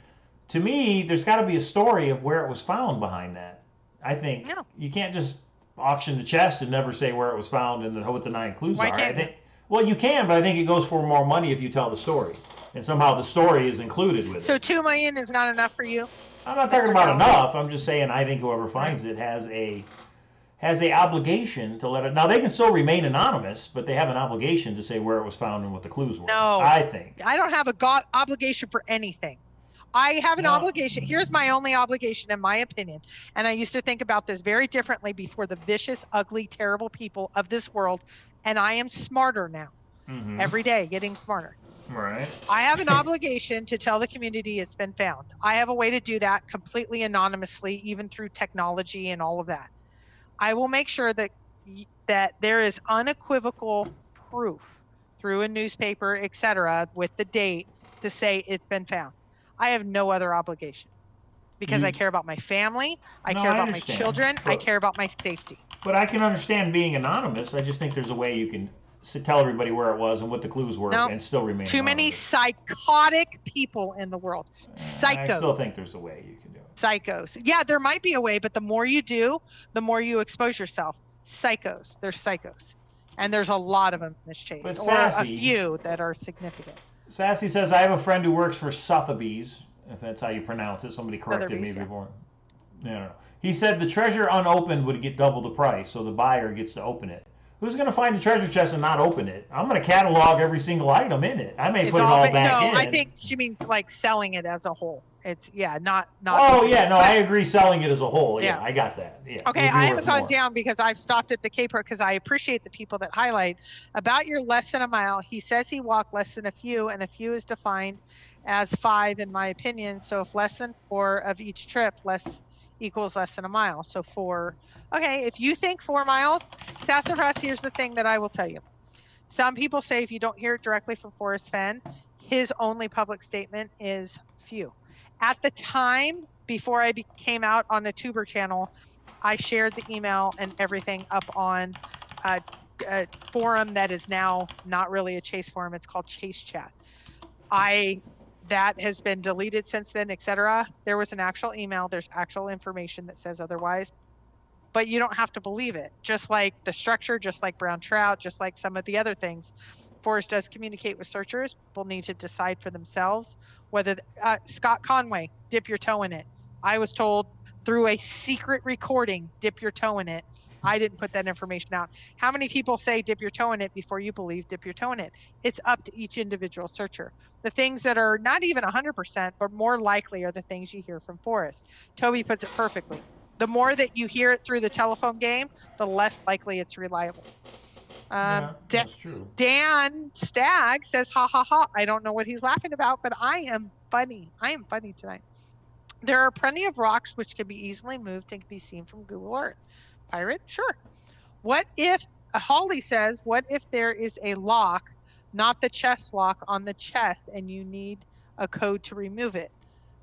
To me, there's got to be a story of where it was found behind that. I think you can't just auction the chest and never say where it was found and then what the 9 clues are. Can't you? Well, you can, but I think it goes for more money if you tell the story. And somehow the story is included with it. So $2 million is not enough for you? I'm not talking about enough. I'm just saying I think whoever finds it has a obligation to let it. Now they can still remain anonymous, but they have an obligation to say where it was found and what the clues were. No, I think I don't have obligation for anything. I have an obligation. Here's my only obligation, in my opinion. And I used to think about this very differently before the vicious, ugly, terrible people of this world. And I am smarter now. Every day, getting smarter. Right. I have an obligation to tell the community it's been found. I have a way to do that completely anonymously, even through technology and all of that. I will make sure that there is unequivocal proof through a newspaper, etc., with the date to say it's been found. I have no other obligation because I care about my family. I No, care I about my understand, children. I but- care about my safety. But I can understand being anonymous. I just think there's a way you can tell everybody where it was and what the clues were No, and still remain too many anonymous. psychotic people in the world. I still Psychos. think there's a way you can do it. Psychos. Yeah, there might be a way, but the more you do, the more you expose yourself. Psychos. They're psychos. And there's a lot of them in this chase, But or a Sassy- few that are significant. Sassy says, I have a friend who works for Sotheby's, if that's how you pronounce it. Somebody corrected me Sotheby's, yeah. before. No. He said the treasure unopened would get double the price, so the buyer gets to open it. Who's going to find the treasure chest and not open it? I'm going to catalog every single item in it. I may put it all back in. No, I think she means like selling it as a whole. It's, yeah, not. Oh, yeah, no, I agree selling it as a whole. Yeah, Yeah. I got that. Yeah. Okay, Would be I worth haven't gone more. down because I've stopped at the K-Pro because I appreciate the people that highlight about your less than a mile. He says he walked less than a few, and a few is defined as 5 in my opinion. So if less than 4 of each trip, less equals less than a mile. So 4. Okay, if you think 4 miles, Sassafras, here's the thing that I will tell you. Some people say if you don't hear it directly from Forrest Fenn, his only public statement is few. At the time, before I came out on the Tuber channel, I shared the email and everything up on a forum that is now not really a chase forum. It's called Chase Chat. That has been deleted since then, etc. There was an actual email. There's actual information that says otherwise, but you don't have to believe it. Just like the structure, just like brown trout, just like some of the other things, Forrest does communicate with searchers. People need to decide for themselves whether Scott Conway, dip your toe in it. I was told through a secret recording, dip your toe in it. I didn't put that information out. How many people say dip your toe in it before you believe dip your toe in it? It's up to each individual searcher. The things that are not even 100%, but more likely are the things you hear from Forrest. Toby puts it perfectly. The more that you hear it through the telephone game, the less likely it's reliable. Yeah, that's true. Dan Stagg says, ha ha ha. I don't know what he's laughing about, but I am funny. I am funny tonight. There are plenty of rocks which can be easily moved and can be seen from Google Earth. Pirate? Sure. What if, Holly says, what if there is a lock, not the chest lock on the chest, and you need a code to remove it?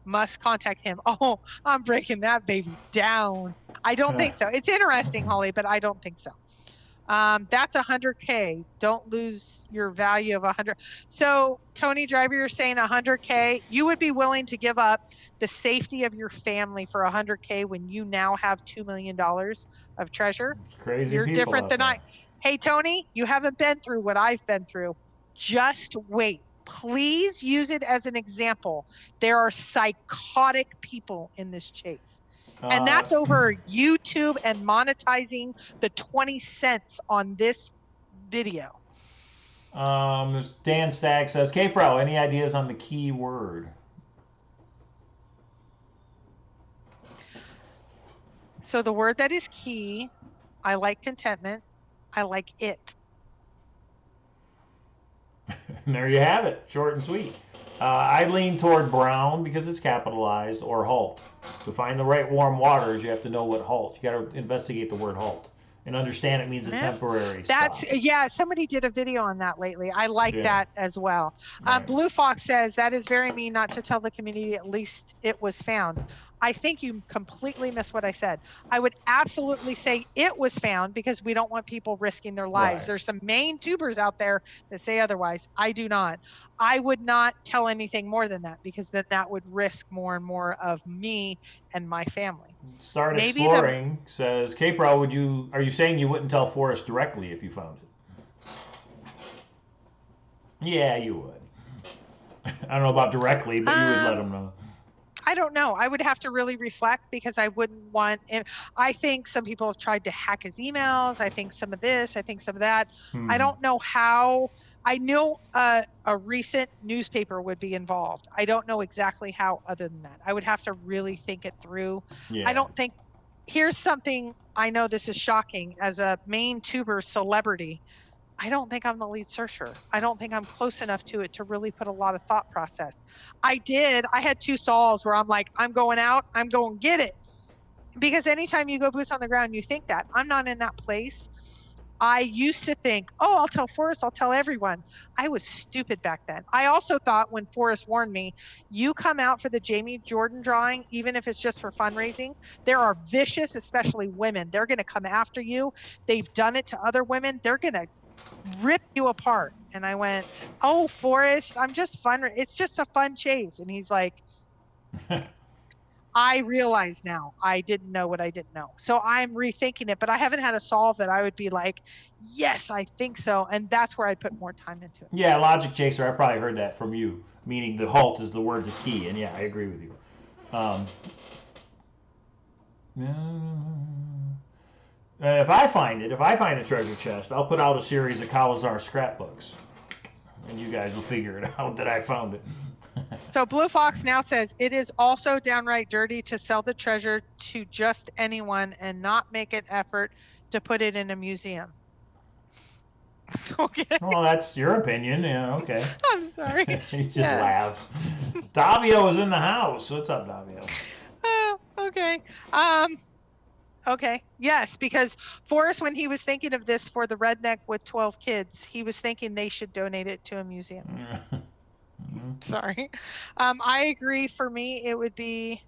Must contact him. Oh, I'm breaking that baby down. I don't think so. It's interesting, Holly, but I don't think so. That's 100K. Don't lose your value of 100. So Tony Driver, you're saying 100K. You would be willing to give up the safety of your family for 100K when you now have $2 million of treasure? Crazy You're people different out than there. I. Hey, Tony, you haven't been through what I've been through. Just wait. Please use it as an example. There are psychotic people in this chase. And that's over YouTube and monetizing the 20 cents on this video. Dan Stagg says, K-Pro, any ideas on the key word? So the word that is key, I like contentment. I like it. And there you have it, short and sweet. I lean toward brown because it's capitalized, or halt. To find the right warm waters, you have to know what halt. You got to investigate the word halt and understand it means a temporary stop. Yeah, somebody did a video on that lately. I like that as well. Right. Blue Fox says, that is very mean not to tell the community at least it was found. I think you completely missed what I said. I would absolutely say it was found because we don't want people risking their lives. Right. There's some main tubers out there that say otherwise. I do not. I would not tell anything more than that because then that would risk more and more of me and my family. Start Exploring says, K-Pro, are you saying you wouldn't tell Forrest directly if you found it? Yeah, you would. I don't know about directly, but you would let him know. I don't know. I would have to really reflect because I wouldn't want it. I think some people have tried to hack his emails. I think some of this, I think some of that. I don't know how. I know a recent newspaper would be involved. I don't know exactly how other than that. I would have to really think it through. Yeah. I don't think, here's something, I know this is shocking, as a main tuber celebrity, I don't think I'm the lead searcher. I don't think I'm close enough to it to really put a lot of thought process. I had 2 solves where I'm like, I'm going out, I'm going to get it. Because anytime you go boots on the ground, you think that. I'm not in that place. I used to think, oh, I'll tell Forrest, I'll tell everyone. I was stupid back then. I also thought when Forrest warned me, you come out for the Jamie Jordan drawing, even if it's just for fundraising, there are vicious, especially women. They're going to come after you. They've done it to other women. They're going to rip you apart. And I went, oh, Forrest, I'm just fun. It's just a fun chase. And he's like, I realize now I didn't know what I didn't know. So I'm rethinking it, but I haven't had a solve that I would be like, yes, I think so. And that's where I'd put more time into it. Yeah, logic chaser. I probably heard that from you, meaning the halt is the word that's key. And yeah, I agree with you. If I find a treasure chest, I'll put out a series of Cowlazars scrapbooks, and you guys will figure it out that I found it. So Blue Fox now says it is also downright dirty to sell the treasure to just anyone and not make an effort to put it in a museum. Okay. Well, that's your opinion. Yeah, okay. I'm sorry. He just laughed. Davio is in the house. What's up, Davio? Okay. Okay. Yes, because Forrest, when he was thinking of this for the redneck with 12 kids, he was thinking they should donate it to a museum. Sorry. I agree. For me, it would be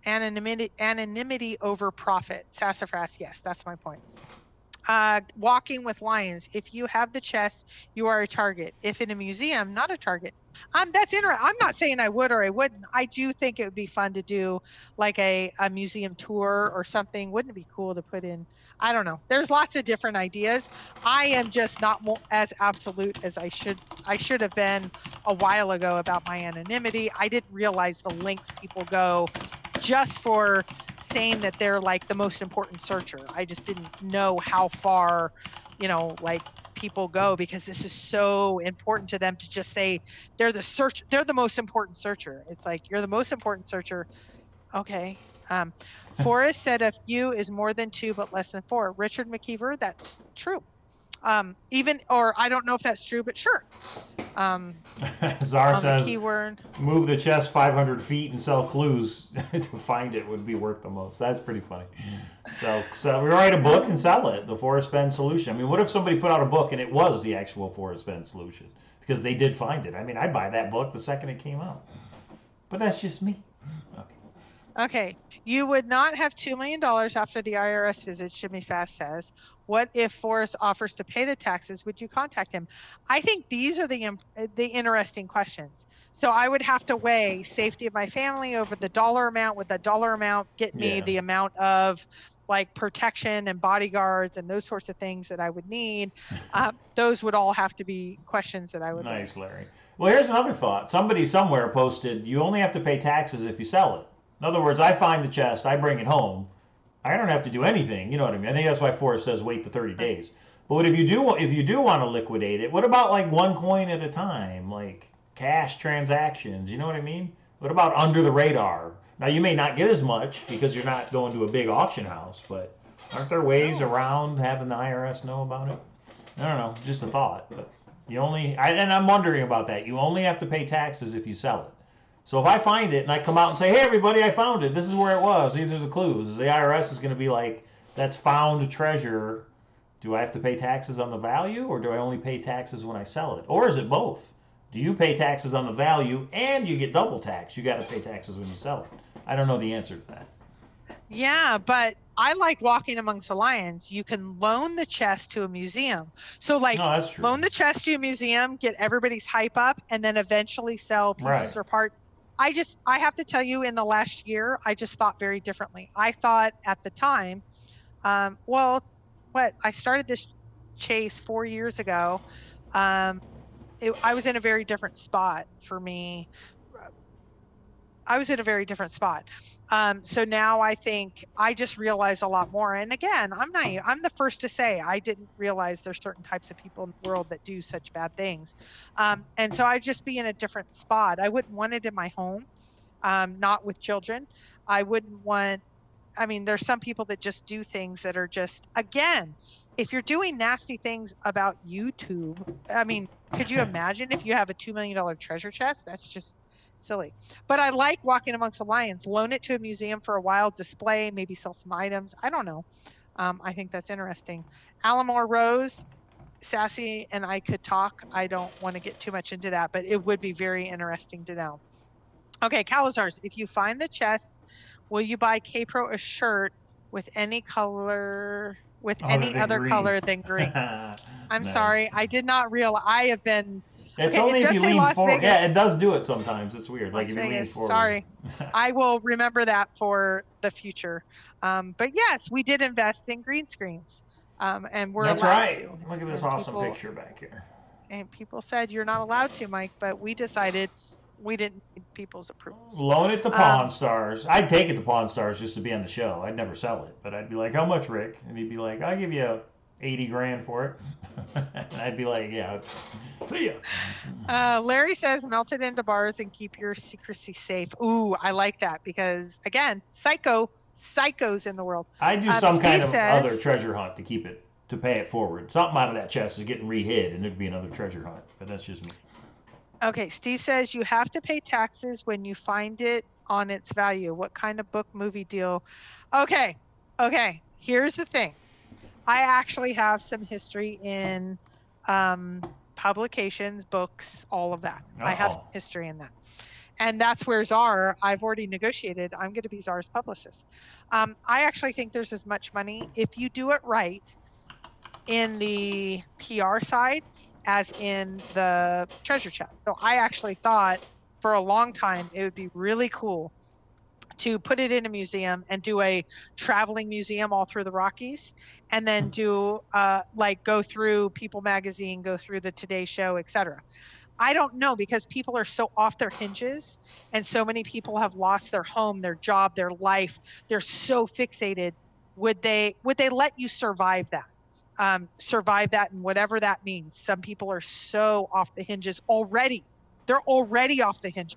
anonymity over profit. Sassafras, yes, that's my point. Walking with lions. If you have the chest, you are a target. If in a museum, not a target. That's interesting. I'm not saying I would or I wouldn't. I do think it would be fun to do like a museum tour or something. Wouldn't it be cool to put in? I don't know. There's lots of different ideas. I am just not as absolute as I should have been a while ago about my anonymity. I didn't realize the lengths people go just for saying that they're like the most important searcher. I just didn't know how far, like people go, because this is so important to them to just say they're the most important searcher. It's like, you're the most important searcher. Okay. Forrest said a few is more than 2 but less than 4. Richard McKeever, that's true. Or I don't know if that's true, but sure. Czar says, keyword, move the chest 500 feet and sell clues to find it would be worth the most. That's pretty funny. So we write a book and sell it, the Forrest Fenn solution. I mean, what if somebody put out a book and it was the actual Forrest Fenn solution? Because they did find it. I mean, I'd buy that book the second it came out. But that's just me. Okay. You would not have $2 million after the IRS visit, Jimmy Fast says. What if Forrest offers to pay the taxes? Would you contact him? I think these are the interesting questions. So I would have to weigh safety of my family over the dollar amount. Would the dollar amount get me the amount of like protection and bodyguards and those sorts of things that I would need? Those would all have to be questions that I would Nice, Larry. Well, here's another thought. Somebody somewhere posted, you only have to pay taxes if you sell it. In other words, I find the chest, I bring it home. I don't have to do anything. You know what I mean? I think that's why Forrest says wait the 30 days. But if you do want to liquidate it, what about like one coin at a time, like cash transactions? You know what I mean? What about under the radar? Now you may not get as much because you're not going to a big auction house, but aren't there ways around having the IRS know about it? I don't know, just a thought. But and I'm wondering about that. You only have to pay taxes if you sell it. So if I find it and I come out and say, hey, everybody, I found it. This is where it was. These are the clues. The IRS is going to be like, that's found treasure. Do I have to pay taxes on the value, or do I only pay taxes when I sell it? Or is it both? Do you pay taxes on the value and you get double tax? You got to pay taxes when you sell it. I don't know the answer to that. Yeah, but I like walking amongst the lions. You can loan the chest to a museum. So loan the chest to a museum, get everybody's hype up, and then eventually sell pieces or parts. I have to tell you, in the last year, I just thought very differently. I thought at the time, I started this chase 4 years ago. I was in a very different spot for me. I was in a very different spot. So now I think I just realize a lot more. And again, I'm naive. I'm the first to say I didn't realize there's certain types of people in the world that do such bad things. And so I'd just be in a different spot. I wouldn't want it in my home, not with children. I wouldn't want, there's some people that just do things that are just, again, if you're doing nasty things about YouTube, could you imagine if you have a $2 million treasure chest? That's just silly. But I like walking amongst the lions. Loan it to a museum for a while, display, maybe sell some items. I don't know. I think that's interesting. Alamore Rose, Sassy and I could talk. I don't want to get too much into that, but it would be very interesting to know. Okay, Cowlazars, if you find the chest, will you buy K-Pro a shirt with any color, with any other color than green? I'm Nice. sorry, I did not realize. I have been. It's Okay, only it if does you say lean Las forward. Vegas. Yeah, it does do it sometimes. It's weird. Las Like if you lean Vegas. forward. Sorry. I will remember that for the future. But yes, we did invest in green screens. And we're That's allowed right. to. Look at this And awesome people, picture back here. and people said you're not allowed to, Mike, but we decided we didn't need people's approvals. Loan it to Pawn Stars. I'd take it to Pawn Stars just to be on the show. I'd never sell it, but I'd be like, "How much, Rick?" And he'd be like, "I'll give you 80 grand for it." And I'd be like, "Yeah, see ya." Larry says, melt it into bars and keep your secrecy safe. Ooh, I like that because again, psychos in the world. I'd do some Steve kind of says, other treasure hunt to keep it, to pay it forward. Something out of that chest is getting re-hid, and it'd be another treasure hunt. But that's just me. Okay, Steve says you have to pay taxes when you find it on its value. What kind of book movie deal? Okay, here's the thing. I actually have some history in publications, books, all of that. I have some history in that. And that's where Czar, I've already negotiated. I'm going to be Czar's publicist. I actually think there's as much money if you do it right in the PR side as in the treasure chest. So I actually thought for a long time it would be really cool to put it in a museum and do a traveling museum all through the Rockies, and then do like go through People Magazine, go through the Today Show, etc. I don't know, because people are so off their hinges and so many people have lost their home, their job, their life. They're so fixated. Would they let you survive that? Survive that, and whatever that means. Some people are so off the hinges already. They're already off the hinges,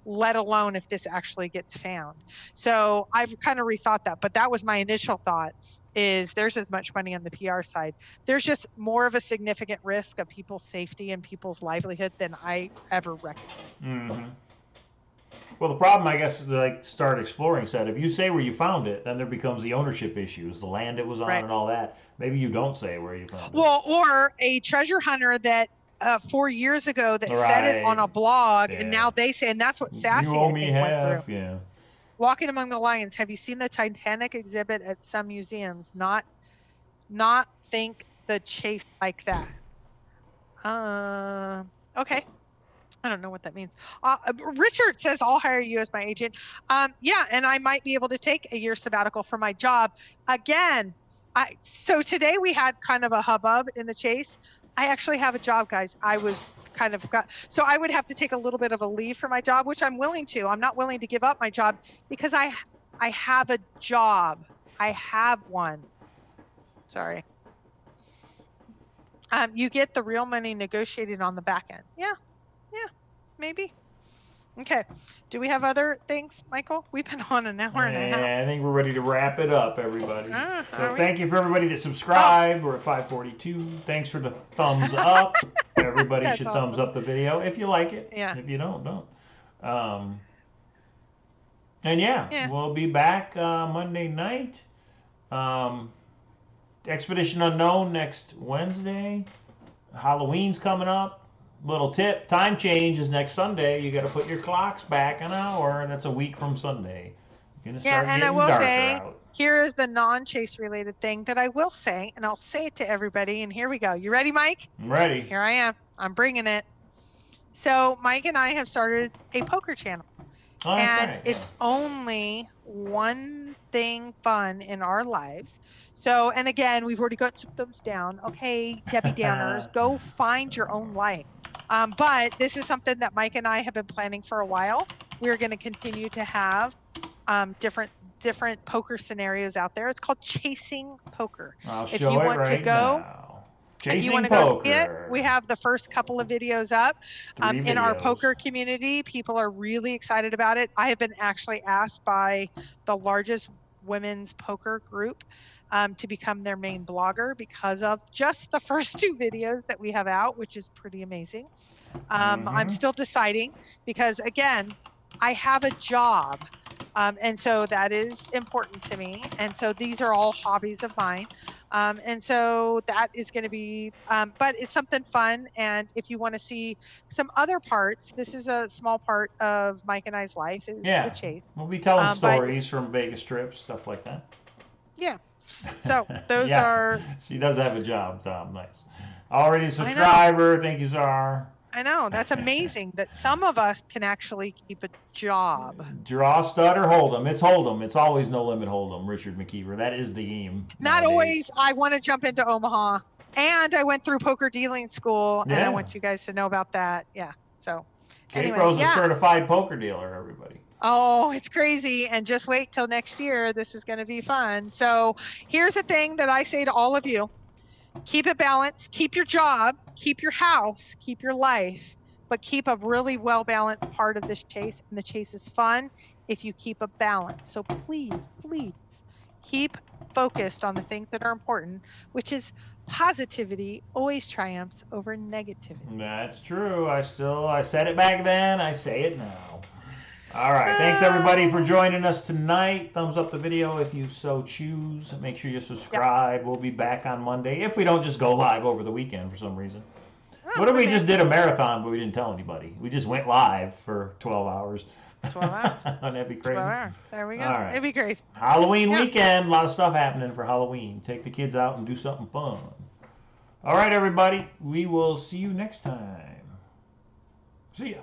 let alone if this actually gets found. So I've kind of rethought that, but that was my initial thought, is there's as much money on the PR side. There's just more of a significant risk of people's safety and people's livelihood than I ever recognized. Mm-hmm. Well, the problem, I guess, like Start Exploring said, if you say where you found it, then there becomes the ownership issues, the land it was on, Right. and all that. Maybe you don't say where you found it. Well, or a treasure hunter that 4 years ago that said it on a Right. blog, Yeah. and now they say, and that's what Sassy You owe I me think went half, through. yeah. Walking Among the Lions. Have you seen the Titanic exhibit at some museums? Not think the chase like that. Okay. I don't know what that means. Richard says, I'll hire you as my agent. Yeah, and I might be able to take a year sabbatical for my job. Again, so today we had kind of a hubbub in the chase. I actually have a job, guys. I was kind of so I would have to take a little bit of a leave for my job, which I'm willing to. I'm not willing to give up my job because I have a job. I have one. Sorry. You get the real money negotiated on the back end. Yeah, maybe. Okay. Do we have other things, Michael? We've been on an hour and a half. Yeah, I think we're ready to wrap it up, everybody. So are thank you for everybody that subscribed. We're at 542. Thanks for the thumbs up. Everybody That's should awesome. thumbs up the video if you like it. Yeah. If you don't. And Yeah. we'll be back Monday night. Expedition Unknown next Wednesday. Halloween's coming up. Little tip, time change is next Sunday. You got to put your clocks back an hour, and that's a week from Sunday. You're gonna start Yeah, and I getting will darker say, out. here is the non-chase related thing that I will say, and I'll say it to everybody, and here we go. You ready, Mike? I'm ready. Here I am. I'm bringing it. So Mike and I have started a poker channel. Oh, that's And right. it's only one thing fun in our lives. So, and again, we've already got some thumbs down. Okay, Debbie Downers, go find your own life. But this is something that Mike and I have been planning for a while. We're going to continue to have different poker scenarios out there. It's called Chasing Poker. I'll If show you it want to right go, now. if you Chasing want to go Poker. see it, we have the first couple of videos up. Three In our videos. poker community, people are really excited about it. I have been actually asked by the largest women's poker group to become their main blogger because of just the first 2 videos that we have out, which is pretty amazing. I'm still deciding because, again, I have a job. And so that is important to me. And so these are all hobbies of mine. And so that is going to be, but it's something fun. And if you want to see some other parts, this is a small part of Mike and I's life is the Yeah, chase. we'll be telling But stories from Vegas trips, stuff like that. yeah, so those Yeah, are, she does have a job, Tom. Nice. Already a I know. subscriber. Thank you, Czar. I know. That's amazing that some of us can actually keep a job. Draw, stud, or hold'em. It's hold'em. It's always no limit hold'em. Richard McKeever. That is the game. Not Nowadays. always. I want to jump into Omaha, and I went through poker dealing school, and I Yeah. want you guys to know about that. Yeah. So anyway, K-Pro's a yeah. certified poker dealer, everybody. Oh, it's crazy. And just wait till next year. This is going to be fun. So here's the thing that I say to all of you. Keep it balanced, keep your job, keep your house, keep your life, but keep a really well-balanced part of this chase. And the chase is fun if you keep a balance. So please, please keep focused on the things that are important, which is positivity always triumphs over negativity. That's true. I said it back then. I say it now. All right. Thanks, everybody, for joining us tonight. Thumbs up the video if you so choose. Make sure you subscribe. Yep. We'll be back on Monday if we don't just go live over the weekend for some reason. What if we just did a marathon but we didn't tell anybody? We just went live for 12 hours. 12 hours. Wouldn't that be crazy? 12 hours. There we go. All right. It'd be crazy. Halloween weekend. A lot of stuff happening for Halloween. Take the kids out and do something fun. All right, everybody. We will see you next time. See ya.